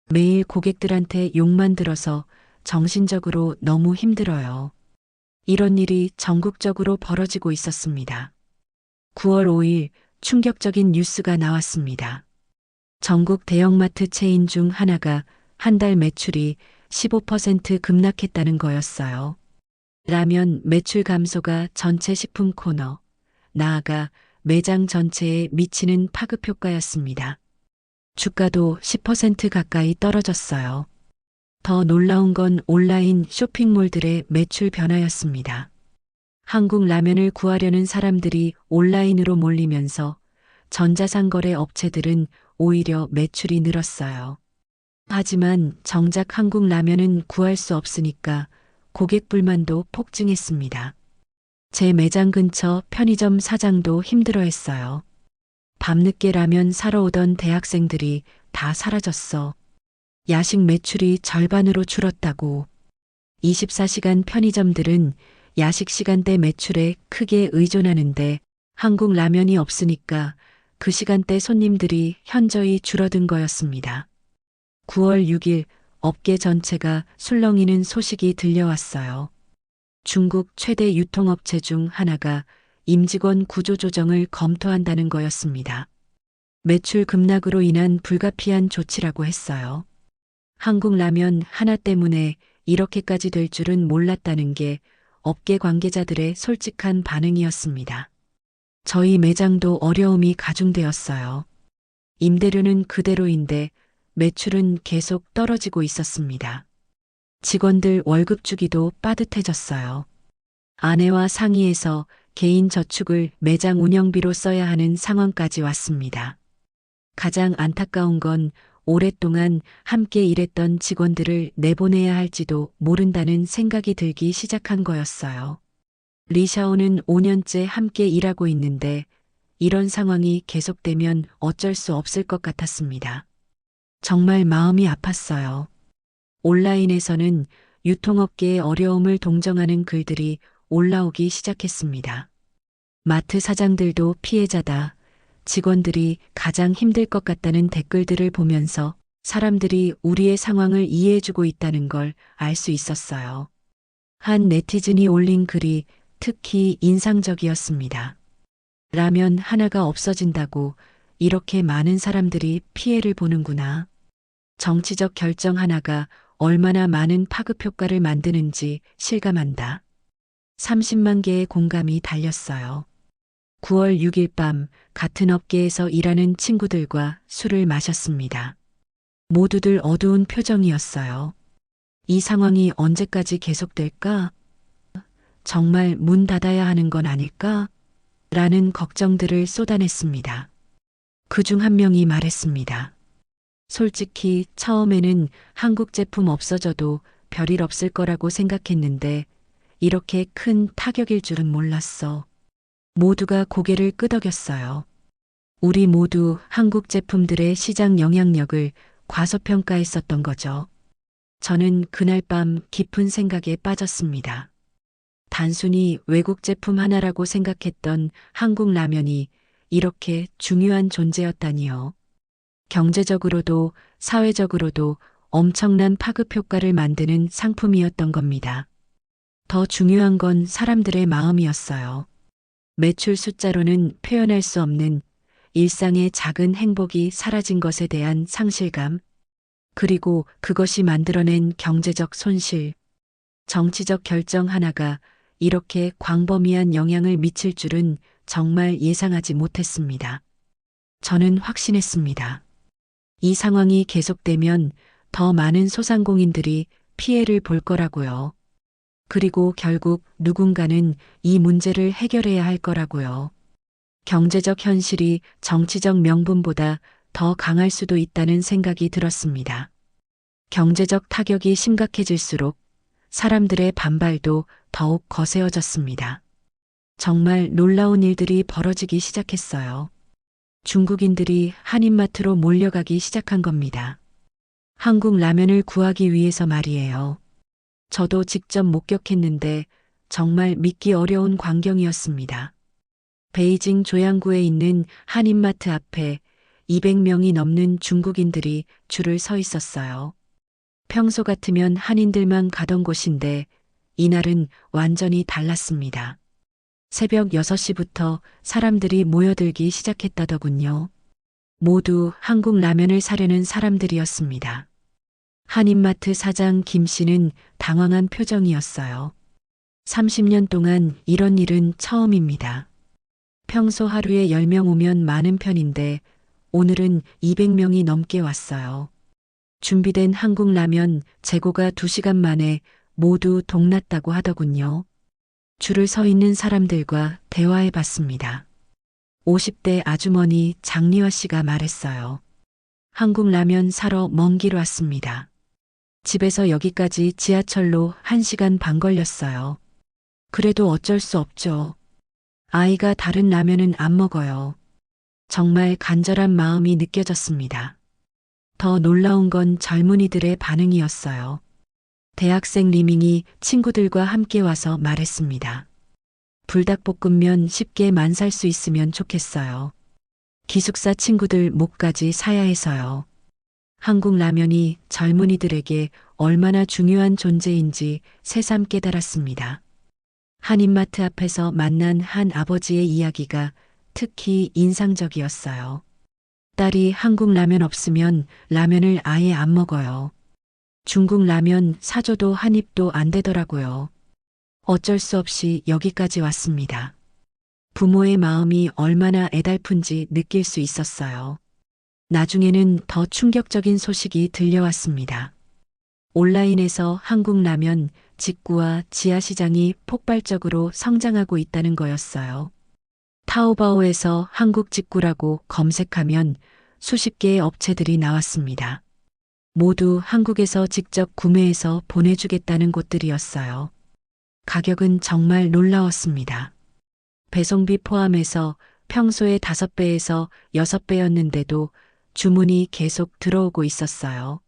매일 고객들한테 욕만 들어서 정신적으로 너무 힘들어요. 이런 일이 전국적으로 벌어지고 있었습니다. 9월 5일 충격적인 뉴스가 나왔습니다. 전국 대형마트 체인 중 하나가 한 달 매출이 15% 급락했다는 거였어요. 라면 매출 감소가 전체 식품 코너, 나아가 매장 전체에 미치는 파급 효과였습니다. 주가도 10% 가까이 떨어졌어요. 더 놀라운 건 온라인 쇼핑몰들의 매출 변화였습니다. 한국 라면을 구하려는 사람들이 온라인으로 몰리면서 전자상거래 업체들은 오히려 매출이 늘었어요. 하지만 정작 한국 라면은 구할 수 없으니까 고객 불만도 폭증했습니다. 제 매장 근처 편의점 사장도 힘들어했어요. 밤늦게 라면 사러 오던 대학생들이 다 사라졌어. 야식 매출이 절반으로 줄었다고. 24시간 편의점들은 야식 시간대 매출에 크게 의존하는데 한국 라면이 없으니까 그 시간대 손님들이 현저히 줄어든 거였습니다. 9월 6일 업계 전체가 술렁이는 소식이 들려왔어요. 중국 최대 유통업체 중 하나가 임직원 구조조정을 검토한다는 거였습니다. 매출 급락으로 인한 불가피한 조치라고 했어요. 한국 라면 하나 때문에 이렇게까지 될 줄은 몰랐다는 게 업계 관계자들의 솔직한 반응이었습니다. 저희 매장도 어려움이 가중되었어요. 임대료는 그대로인데 매출은 계속 떨어지고 있었습니다. 직원들 월급 주기도 빠듯해졌어요. 아내와 상의해서 개인 저축을 매장 운영비로 써야 하는 상황까지 왔습니다. 가장 안타까운 건 오랫동안 함께 일했던 직원들을 내보내야 할지도 모른다는 생각이 들기 시작한 거였어요. 리샤오는 5년째 함께 일하고 있는데 이런 상황이 계속되면 어쩔 수 없을 것 같았습니다. 정말 마음이 아팠어요. 온라인에서는 유통업계의 어려움을 동정하는 글들이 올라오기 시작했습니다. 마트 사장들도 피해자다. 직원들이 가장 힘들 것 같다는 댓글들을 보면서 사람들이 우리의 상황을 이해해주고 있다는 걸 알 수 있었어요. 한 네티즌이 올린 글이 특히 인상적이었습니다. 라면 하나가 없어진다고 이렇게 많은 사람들이 피해를 보는구나. 정치적 결정 하나가 얼마나 많은 파급 효과를 만드는지 실감한다. 30만 개의 공감이 달렸어요. 9월 6일 밤 같은 업계에서 일하는 친구들과 술을 마셨습니다. 모두들 어두운 표정이었어요. 이 상황이 언제까지 계속될까? 정말 문 닫아야 하는 건 아닐까? 라는 걱정들을 쏟아냈습니다. 그중 한 명이 말했습니다. 솔직히 처음에는 한국 제품 없어져도 별일 없을 거라고 생각했는데 이렇게 큰 타격일 줄은 몰랐어. 모두가 고개를 끄덕였어요. 우리 모두 한국 제품들의 시장 영향력을 과소평가했었던 거죠. 저는 그날 밤 깊은 생각에 빠졌습니다. 단순히 외국 제품 하나라고 생각했던 한국 라면이 이렇게 중요한 존재였다니요. 경제적으로도 사회적으로도 엄청난 파급 효과를 만드는 상품이었던 겁니다. 더 중요한 건 사람들의 마음이었어요. 매출 숫자로는 표현할 수 없는 일상의 작은 행복이 사라진 것에 대한 상실감, 그리고 그것이 만들어낸 경제적 손실, 정치적 결정 하나가 이렇게 광범위한 영향을 미칠 줄은 정말 예상하지 못했습니다. 저는 확신했습니다. 이 상황이 계속되면 더 많은 소상공인들이 피해를 볼 거라고요. 그리고 결국 누군가는 이 문제를 해결해야 할 거라고요. 경제적 현실이 정치적 명분보다 더 강할 수도 있다는 생각이 들었습니다. 경제적 타격이 심각해질수록 사람들의 반발도 더욱 거세어졌습니다. 정말 놀라운 일들이 벌어지기 시작했어요. 중국인들이 한인마트로 몰려가기 시작한 겁니다. 한국 라면을 구하기 위해서 말이에요. 저도 직접 목격했는데 정말 믿기 어려운 광경이었습니다. 베이징 조양구에 있는 한인마트 앞에 200명이 넘는 중국인들이 줄을 서 있었어요. 평소 같으면 한인들만 가던 곳인데 이날은 완전히 달랐습니다. 새벽 6시부터 사람들이 모여들기 시작했다더군요. 모두 한국 라면을 사려는 사람들이었습니다. 한인마트 사장 김 씨는 당황한 표정이었어요. 30년 동안 이런 일은 처음입니다. 평소 하루에 10명 오면 많은 편인데 오늘은 200명이 넘게 왔어요. 준비된 한국 라면 재고가 2시간 만에 모두 동났다고 하더군요. 줄을 서 있는 사람들과 대화해 봤습니다. 50대 아주머니 장리화 씨가 말했어요. 한국 라면 사러 먼 길 왔습니다. 집에서 여기까지 지하철로 1시간 반 걸렸어요. 그래도 어쩔 수 없죠. 아이가 다른 라면은 안 먹어요. 정말 간절한 마음이 느껴졌습니다. 더 놀라운 건 젊은이들의 반응이었어요. 대학생 리밍이 친구들과 함께 와서 말했습니다. 불닭볶음면 쉽게 만살 수 있으면 좋겠어요. 기숙사 친구들 목까지 사야 해서요. 한국 라면이 젊은이들에게 얼마나 중요한 존재인지 새삼 깨달았습니다. 한인마트 앞에서 만난 한 아버지의 이야기가 특히 인상적이었어요. 딸이 한국 라면 없으면 라면을 아예 안 먹어요. 중국 라면 사줘도 한 입도 안 되더라고요. 어쩔 수 없이 여기까지 왔습니다. 부모의 마음이 얼마나 애달픈지 느낄 수 있었어요. 나중에는 더 충격적인 소식이 들려왔습니다. 온라인에서 한국 라면 직구와 지하시장이 폭발적으로 성장하고 있다는 거였어요. 타오바오에서 한국 직구라고 검색하면 수십 개의 업체들이 나왔습니다. 모두 한국에서 직접 구매해서 보내주겠다는 곳들이었어요. 가격은 정말 놀라웠습니다. 배송비 포함해서 평소의 5배에서 6배였는데도 주문이 계속 들어오고 있었어요.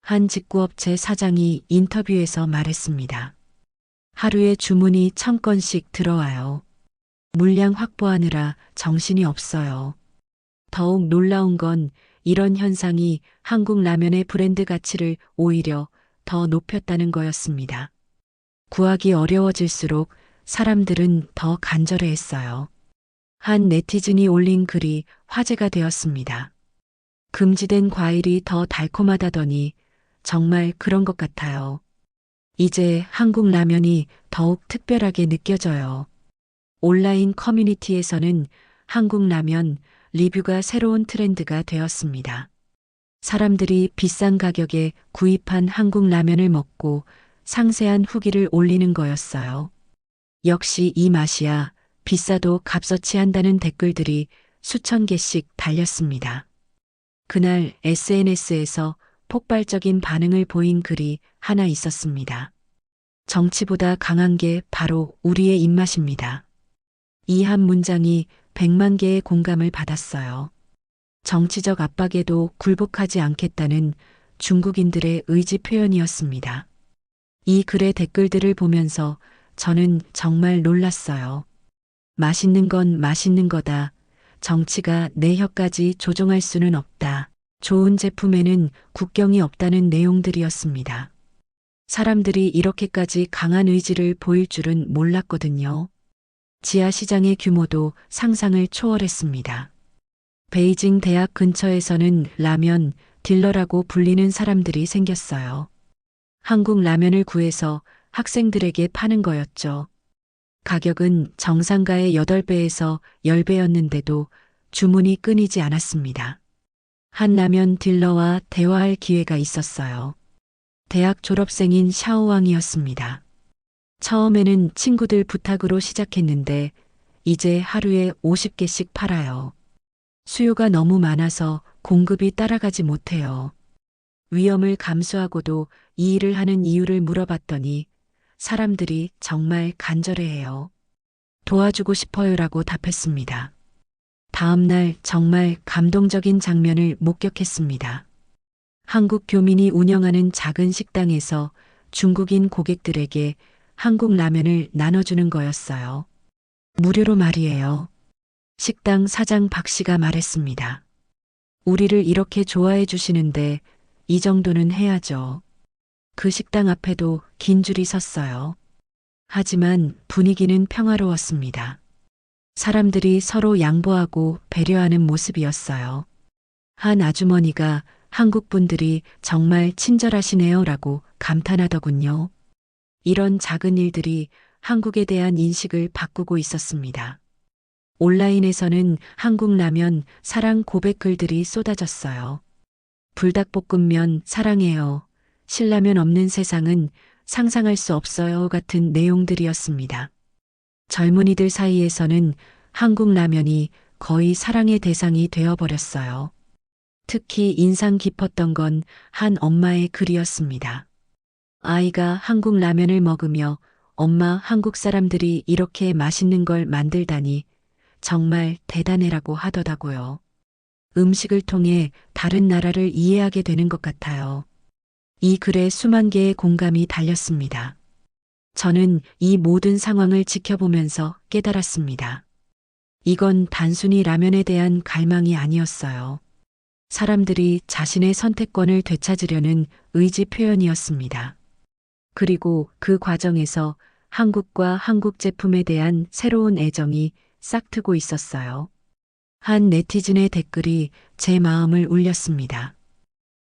한 직구업체 사장이 인터뷰에서 말했습니다. 하루에 주문이 1000건씩 들어와요. 물량 확보하느라 정신이 없어요. 더욱 놀라운 건 이런 현상이 한국 라면의 브랜드 가치를 오히려 더 높였다는 거였습니다. 구하기 어려워질수록 사람들은 더 간절해했어요. 한 네티즌이 올린 글이 화제가 되었습니다. 금지된 과일이 더 달콤하다더니 정말 그런 것 같아요. 이제 한국 라면이 더욱 특별하게 느껴져요. 온라인 커뮤니티에서는 한국 라면 리뷰가 새로운 트렌드가 되었습니다. 사람들이 비싼 가격에 구입한 한국 라면을 먹고 상세한 후기를 올리는 거였어요. 역시 이 맛이야, 비싸도 값어치 한다는 댓글들이 수천 개씩 달렸습니다. 그날 SNS에서 폭발적인 반응을 보인 글이 하나 있었습니다. 정치보다 강한 게 바로 우리의 입맛입니다. 이 한 문장이 100만 개의 공감을 받았어요. 정치적 압박에도 굴복하지 않겠다는 중국인들의 의지 표현이었습니다. 이 글의 댓글들을 보면서 저는 정말 놀랐어요. 맛있는 건 맛있는 거다. 정치가 내 혀까지 조종할 수는 없다. 좋은 제품에는 국경이 없다는 내용들이었습니다. 사람들이 이렇게까지 강한 의지를 보일 줄은 몰랐거든요. 지하시장의 규모도 상상을 초월했습니다. 베이징 대학 근처에서는 라면 딜러라고 불리는 사람들이 생겼어요. 한국 라면을 구해서 학생들에게 파는 거였죠. 가격은 정상가의 8배에서 10배였는데도 주문이 끊이지 않았습니다. 한 라면 딜러와 대화할 기회가 있었어요. 대학 졸업생인 샤오왕이었습니다. 처음에는 친구들 부탁으로 시작했는데 이제 하루에 50개씩 팔아요. 수요가 너무 많아서 공급이 따라가지 못해요. 위험을 감수하고도 이 일을 하는 이유를 물어봤더니 사람들이 정말 간절해해요. 도와주고 싶어요라고 답했습니다. 다음 날 정말 감동적인 장면을 목격했습니다. 한국 교민이 운영하는 작은 식당에서 중국인 고객들에게 한국 라면을 나눠주는 거였어요. 무료로 말이에요. 식당 사장 박 씨가 말했습니다. 우리를 이렇게 좋아해 주시는데 이 정도는 해야죠. 그 식당 앞에도 긴 줄이 섰어요. 하지만 분위기는 평화로웠습니다. 사람들이 서로 양보하고 배려하는 모습이었어요. 한 아주머니가 한국 분들이 정말 친절하시네요 라고 감탄하더군요. 이런 작은 일들이 한국에 대한 인식을 바꾸고 있었습니다. 온라인에서는 한국 라면 사랑 고백 글들이 쏟아졌어요. 불닭볶음면 사랑해요. 신라면 없는 세상은 상상할 수 없어요 같은 내용들이었습니다. 젊은이들 사이에서는 한국 라면이 거의 사랑의 대상이 되어버렸어요. 특히 인상 깊었던 건 한 엄마의 글이었습니다. 아이가 한국 라면을 먹으며 엄마 한국 사람들이 이렇게 맛있는 걸 만들다니 정말 대단해라고 하더라고요. 음식을 통해 다른 나라를 이해하게 되는 것 같아요. 이 글에 수만 개의 공감이 달렸습니다. 저는 이 모든 상황을 지켜보면서 깨달았습니다. 이건 단순히 라면에 대한 갈망이 아니었어요. 사람들이 자신의 선택권을 되찾으려는 의지 표현이었습니다. 그리고 그 과정에서 한국과 한국 제품에 대한 새로운 애정이 싹트고 있었어요. 한 네티즌의 댓글이 제 마음을 울렸습니다.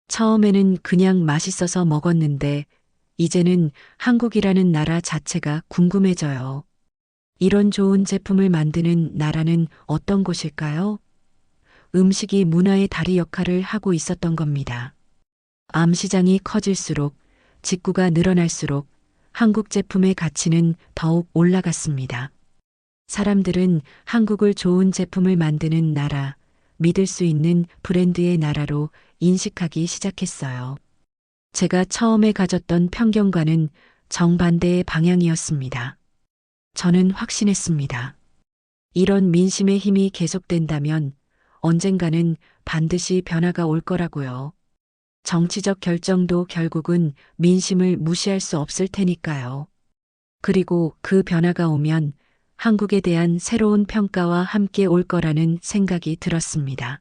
처음에는 그냥 맛있어서 먹었는데 이제는 한국이라는 나라 자체가 궁금해져요. 이런 좋은 제품을 만드는 나라는 어떤 곳일까요? 음식이 문화의 다리 역할을 하고 있었던 겁니다. 암시장이 커질수록, 직구가 늘어날수록 한국 제품의 가치는 더욱 올라갔습니다. 사람들은 한국을 좋은 제품을 만드는 나라, 믿을 수 있는 브랜드의 나라로 인식하기 시작했어요. 제가 처음에 가졌던 편견과는 정반대의 방향이었습니다. 저는 확신했습니다. 이런 민심의 힘이 계속된다면 언젠가는 반드시 변화가 올 거라고요. 정치적 결정도 결국은 민심을 무시할 수 없을 테니까요. 그리고 그 변화가 오면 한국에 대한 새로운 평가와 함께 올 거라는 생각이 들었습니다.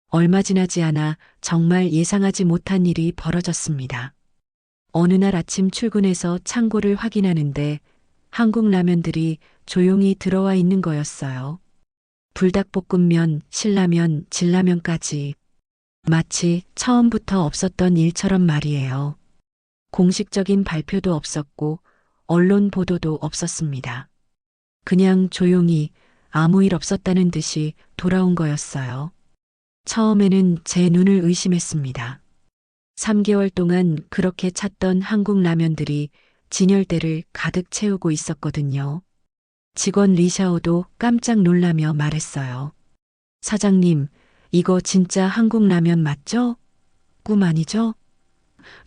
얼마 지나지 않아 정말 예상하지 못한 일이 벌어졌습니다. 어느 날 아침 출근해서 창고를 확인하는데 한국 라면들이 조용히 들어와 있는 거였어요. 불닭볶음면, 신라면, 진라면까지. 마치 처음부터 없었던 일처럼 말이에요. 공식적인 발표도 없었고 언론 보도도 없었습니다. 그냥 조용히 아무 일 없었다는 듯이 돌아온 거였어요. 처음에는 제 눈을 의심했습니다. 3개월 동안 그렇게 찾던 한국 라면들이 진열대를 가득 채우고 있었거든요. 직원 리샤오도 깜짝 놀라며 말했어요. 사장님, 이거 진짜 한국 라면 맞죠? 꿈 아니죠?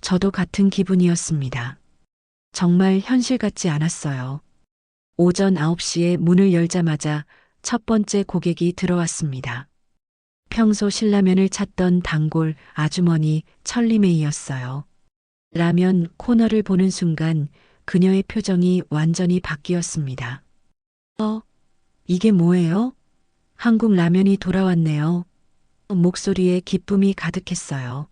저도 같은 기분이었습니다. 정말 현실 같지 않았어요. 오전 9시에 문을 열자마자 첫 번째 고객이 들어왔습니다. 평소 신라면을 찾던 단골 아주머니 천리메이였어요. 라면 코너를 보는 순간 그녀의 표정이 완전히 바뀌었습니다. 이게 뭐예요? 한국 라면이 돌아왔네요. 목소리에 기쁨이 가득했어요.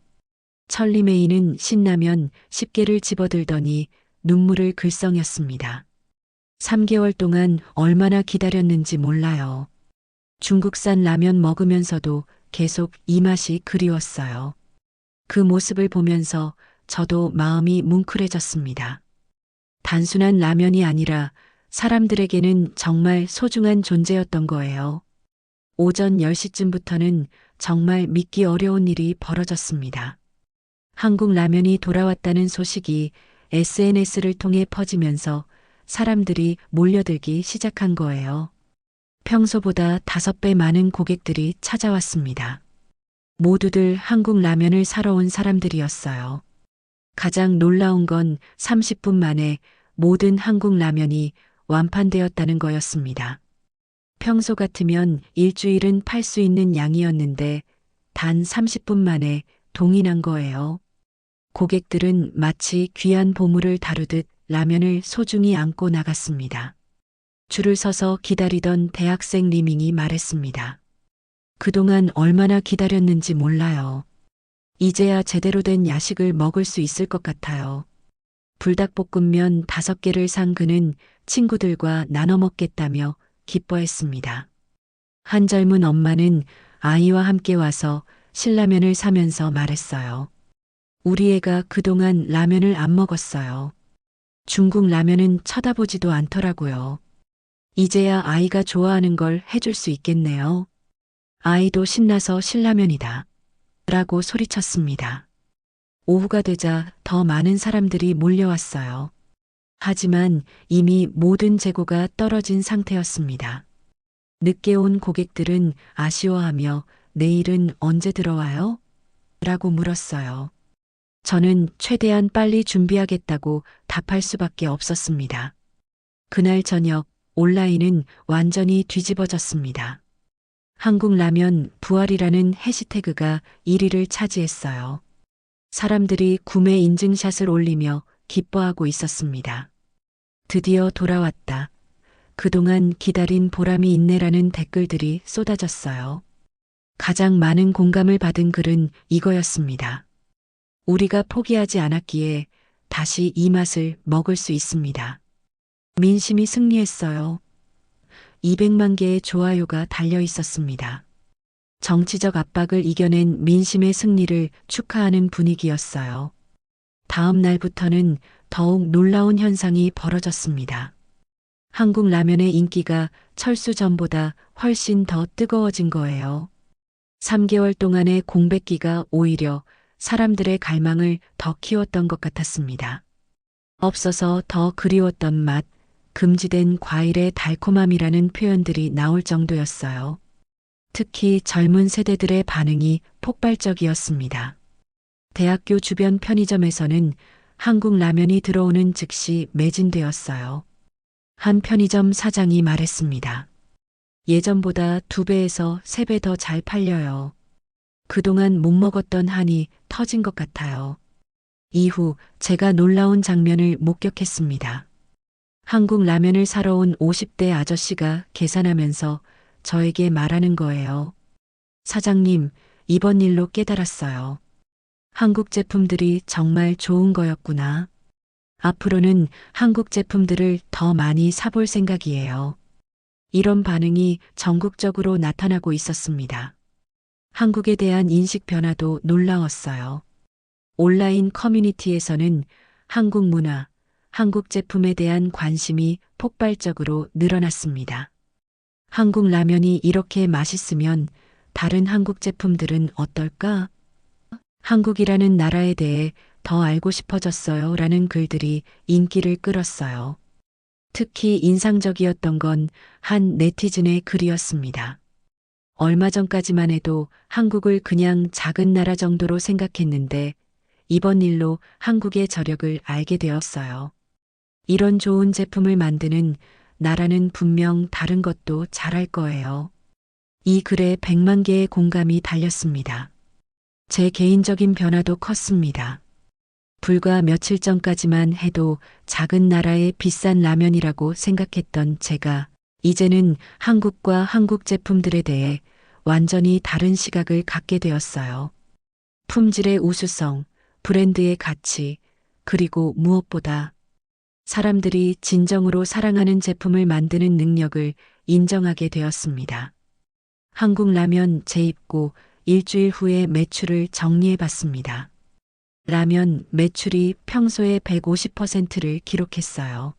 천리메이는 신라면 10개를 집어들더니 눈물을 글썽였습니다. 3개월 동안 얼마나 기다렸는지 몰라요. 중국산 라면 먹으면서도 계속 이 맛이 그리웠어요. 그 모습을 보면서 저도 마음이 뭉클해졌습니다. 단순한 라면이 아니라 사람들에게는 정말 소중한 존재였던 거예요. 오전 10시쯤부터는 정말 믿기 어려운 일이 벌어졌습니다. 한국 라면이 돌아왔다는 소식이 SNS를 통해 퍼지면서 사람들이 몰려들기 시작한 거예요. 평소보다 5배 많은 고객들이 찾아왔습니다. 모두들 한국 라면을 사러 온 사람들이었어요. 가장 놀라운 건 30분 만에 모든 한국 라면이 완판되었다는 거였습니다. 평소 같으면 일주일은 팔 수 있는 양이었는데 단 30분 만에 동이 난 거예요. 고객들은 마치 귀한 보물을 다루듯 라면을 소중히 안고 나갔습니다. 줄을 서서 기다리던 대학생 리밍이 말했습니다. 그동안 얼마나 기다렸는지 몰라요. 이제야 제대로 된 야식을 먹을 수 있을 것 같아요. 불닭볶음면 5개를 산 그는 친구들과 나눠 먹겠다며 기뻐했습니다. 한 젊은 엄마는 아이와 함께 와서 신라면을 사면서 말했어요. 우리 애가 그동안 라면을 안 먹었어요. 중국 라면은 쳐다보지도 않더라고요. 이제야 아이가 좋아하는 걸 해줄 수 있겠네요. 아이도 신나서 신라면이다. 라고 소리쳤습니다. 오후가 되자 더 많은 사람들이 몰려왔어요. 하지만 이미 모든 재고가 떨어진 상태였습니다. 늦게 온 고객들은 아쉬워하며 내일은 언제 들어와요? 라고 물었어요. 저는 최대한 빨리 준비하겠다고 답할 수밖에 없었습니다. 그날 저녁 온라인은 완전히 뒤집어졌습니다. 한국 라면 부활이라는 해시태그가 1위를 차지했어요. 사람들이 구매 인증샷을 올리며 기뻐하고 있었습니다. 드디어 돌아왔다. 그동안 기다린 보람이 있네라는 댓글들이 쏟아졌어요. 가장 많은 공감을 받은 글은 이거였습니다. 우리가 포기하지 않았기에 다시 이 맛을 먹을 수 있습니다. 민심이 승리했어요. 200만 개의 좋아요가 달려 있었습니다. 정치적 압박을 이겨낸 민심의 승리를 축하하는 분위기였어요. 다음 날부터는 더욱 놀라운 현상이 벌어졌습니다. 한국 라면의 인기가 철수 전보다 훨씬 더 뜨거워진 거예요. 3개월 동안의 공백기가 오히려 사람들의 갈망을 더 키웠던 것 같았습니다. 없어서 더 그리웠던 맛, 금지된 과일의 달콤함이라는 표현들이 나올 정도였어요. 특히 젊은 세대들의 반응이 폭발적이었습니다. 대학교 주변 편의점에서는 한국 라면이 들어오는 즉시 매진되었어요. 한 편의점 사장이 말했습니다. 예전보다 2배에서 3배 더 잘 팔려요. 그동안 못 먹었던 한이 터진 것 같아요. 이후 제가 놀라운 장면을 목격했습니다. 한국 라면을 사러 온 50대 아저씨가 계산하면서 저에게 말하는 거예요. 사장님, 이번 일로 깨달았어요. 한국 제품들이 정말 좋은 거였구나. 앞으로는 한국 제품들을 더 많이 사볼 생각이에요. 이런 반응이 전국적으로 나타나고 있었습니다. 한국에 대한 인식 변화도 놀라웠어요. 온라인 커뮤니티에서는 한국 문화, 한국 제품에 대한 관심이 폭발적으로 늘어났습니다. 한국 라면이 이렇게 맛있으면 다른 한국 제품들은 어떨까? 한국이라는 나라에 대해 더 알고 싶어졌어요. 라는 글들이 인기를 끌었어요. 특히 인상적이었던 건 한 네티즌의 글이었습니다. 얼마 전까지만 해도 한국을 그냥 작은 나라 정도로 생각했는데 이번 일로 한국의 저력을 알게 되었어요. 이런 좋은 제품을 만드는 나라는 분명 다른 것도 잘할 거예요. 이 글에 100만 개의 공감이 달렸습니다. 제 개인적인 변화도 컸습니다. 불과 며칠 전까지만 해도 작은 나라의 비싼 라면이라고 생각했던 제가 이제는 한국과 한국 제품들에 대해 완전히 다른 시각을 갖게 되었어요. 품질의 우수성, 브랜드의 가치, 그리고 무엇보다 사람들이 진정으로 사랑하는 제품을 만드는 능력을 인정하게 되었습니다. 한국 라면 재입고 일주일 후에 매출을 정리해 봤습니다. 라면 매출이 평소의 150%를 기록했어요.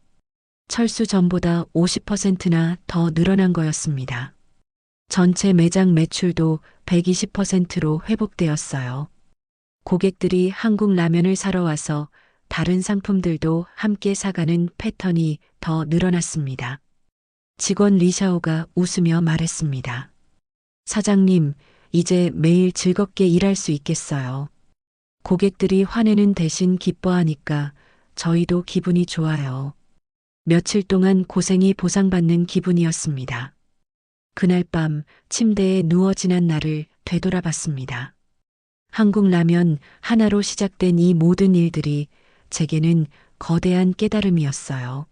철수 전보다 50%나 더 늘어난 거였습니다. 전체 매장 매출도 120%로 회복되었어요. 고객들이 한국 라면을 사러 와서 다른 상품들도 함께 사가는 패턴이 더 늘어났습니다. 직원 리샤오가 웃으며 말했습니다. 사장님, 이제 매일 즐겁게 일할 수 있겠어요. 고객들이 화내는 대신 기뻐하니까 저희도 기분이 좋아요. 며칠 동안 고생이 보상받는 기분이었습니다. 그날 밤 침대에 누워 지난 날을 되돌아봤습니다. 한국 라면 하나로 시작된 이 모든 일들이 제게는 거대한 깨달음이었어요.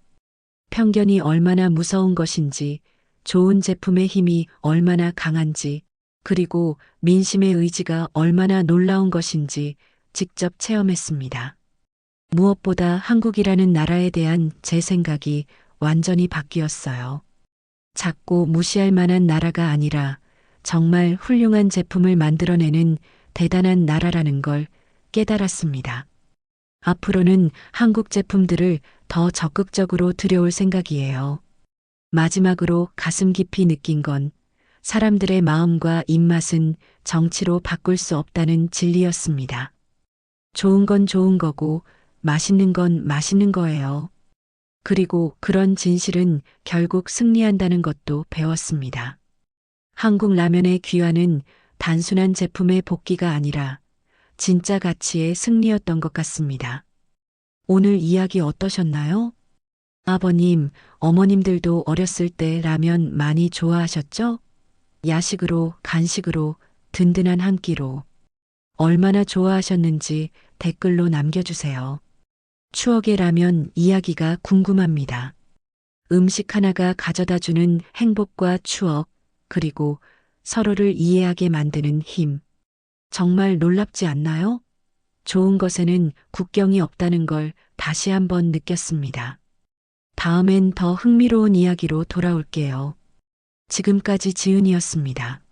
편견이 얼마나 무서운 것인지, 좋은 제품의 힘이 얼마나 강한지, 그리고 민심의 의지가 얼마나 놀라운 것인지 직접 체험했습니다. 무엇보다 한국이라는 나라에 대한 제 생각이 완전히 바뀌었어요. 작고 무시할 만한 나라가 아니라 정말 훌륭한 제품을 만들어내는 대단한 나라라는 걸 깨달았습니다. 앞으로는 한국 제품들을 더 적극적으로 들여올 생각이에요. 마지막으로 가슴 깊이 느낀 건 사람들의 마음과 입맛은 정치로 바꿀 수 없다는 진리였습니다. 좋은 건 좋은 거고 맛있는 건 맛있는 거예요. 그리고 그런 진실은 결국 승리한다는 것도 배웠습니다. 한국 라면의 귀환은 단순한 제품의 복귀가 아니라 진짜 가치의 승리였던 것 같습니다. 오늘 이야기 어떠셨나요? 아버님, 어머님들도 어렸을 때 라면 많이 좋아하셨죠? 야식으로, 간식으로, 든든한 한 끼로. 얼마나 좋아하셨는지 댓글로 남겨주세요. 추억의 라면 이야기가 궁금합니다. 음식 하나가 가져다주는 행복과 추억, 그리고 서로를 이해하게 만드는 힘. 정말 놀랍지 않나요? 좋은 것에는 국경이 없다는 걸 다시 한번 느꼈습니다. 다음엔 더 흥미로운 이야기로 돌아올게요. 지금까지 지은이었습니다.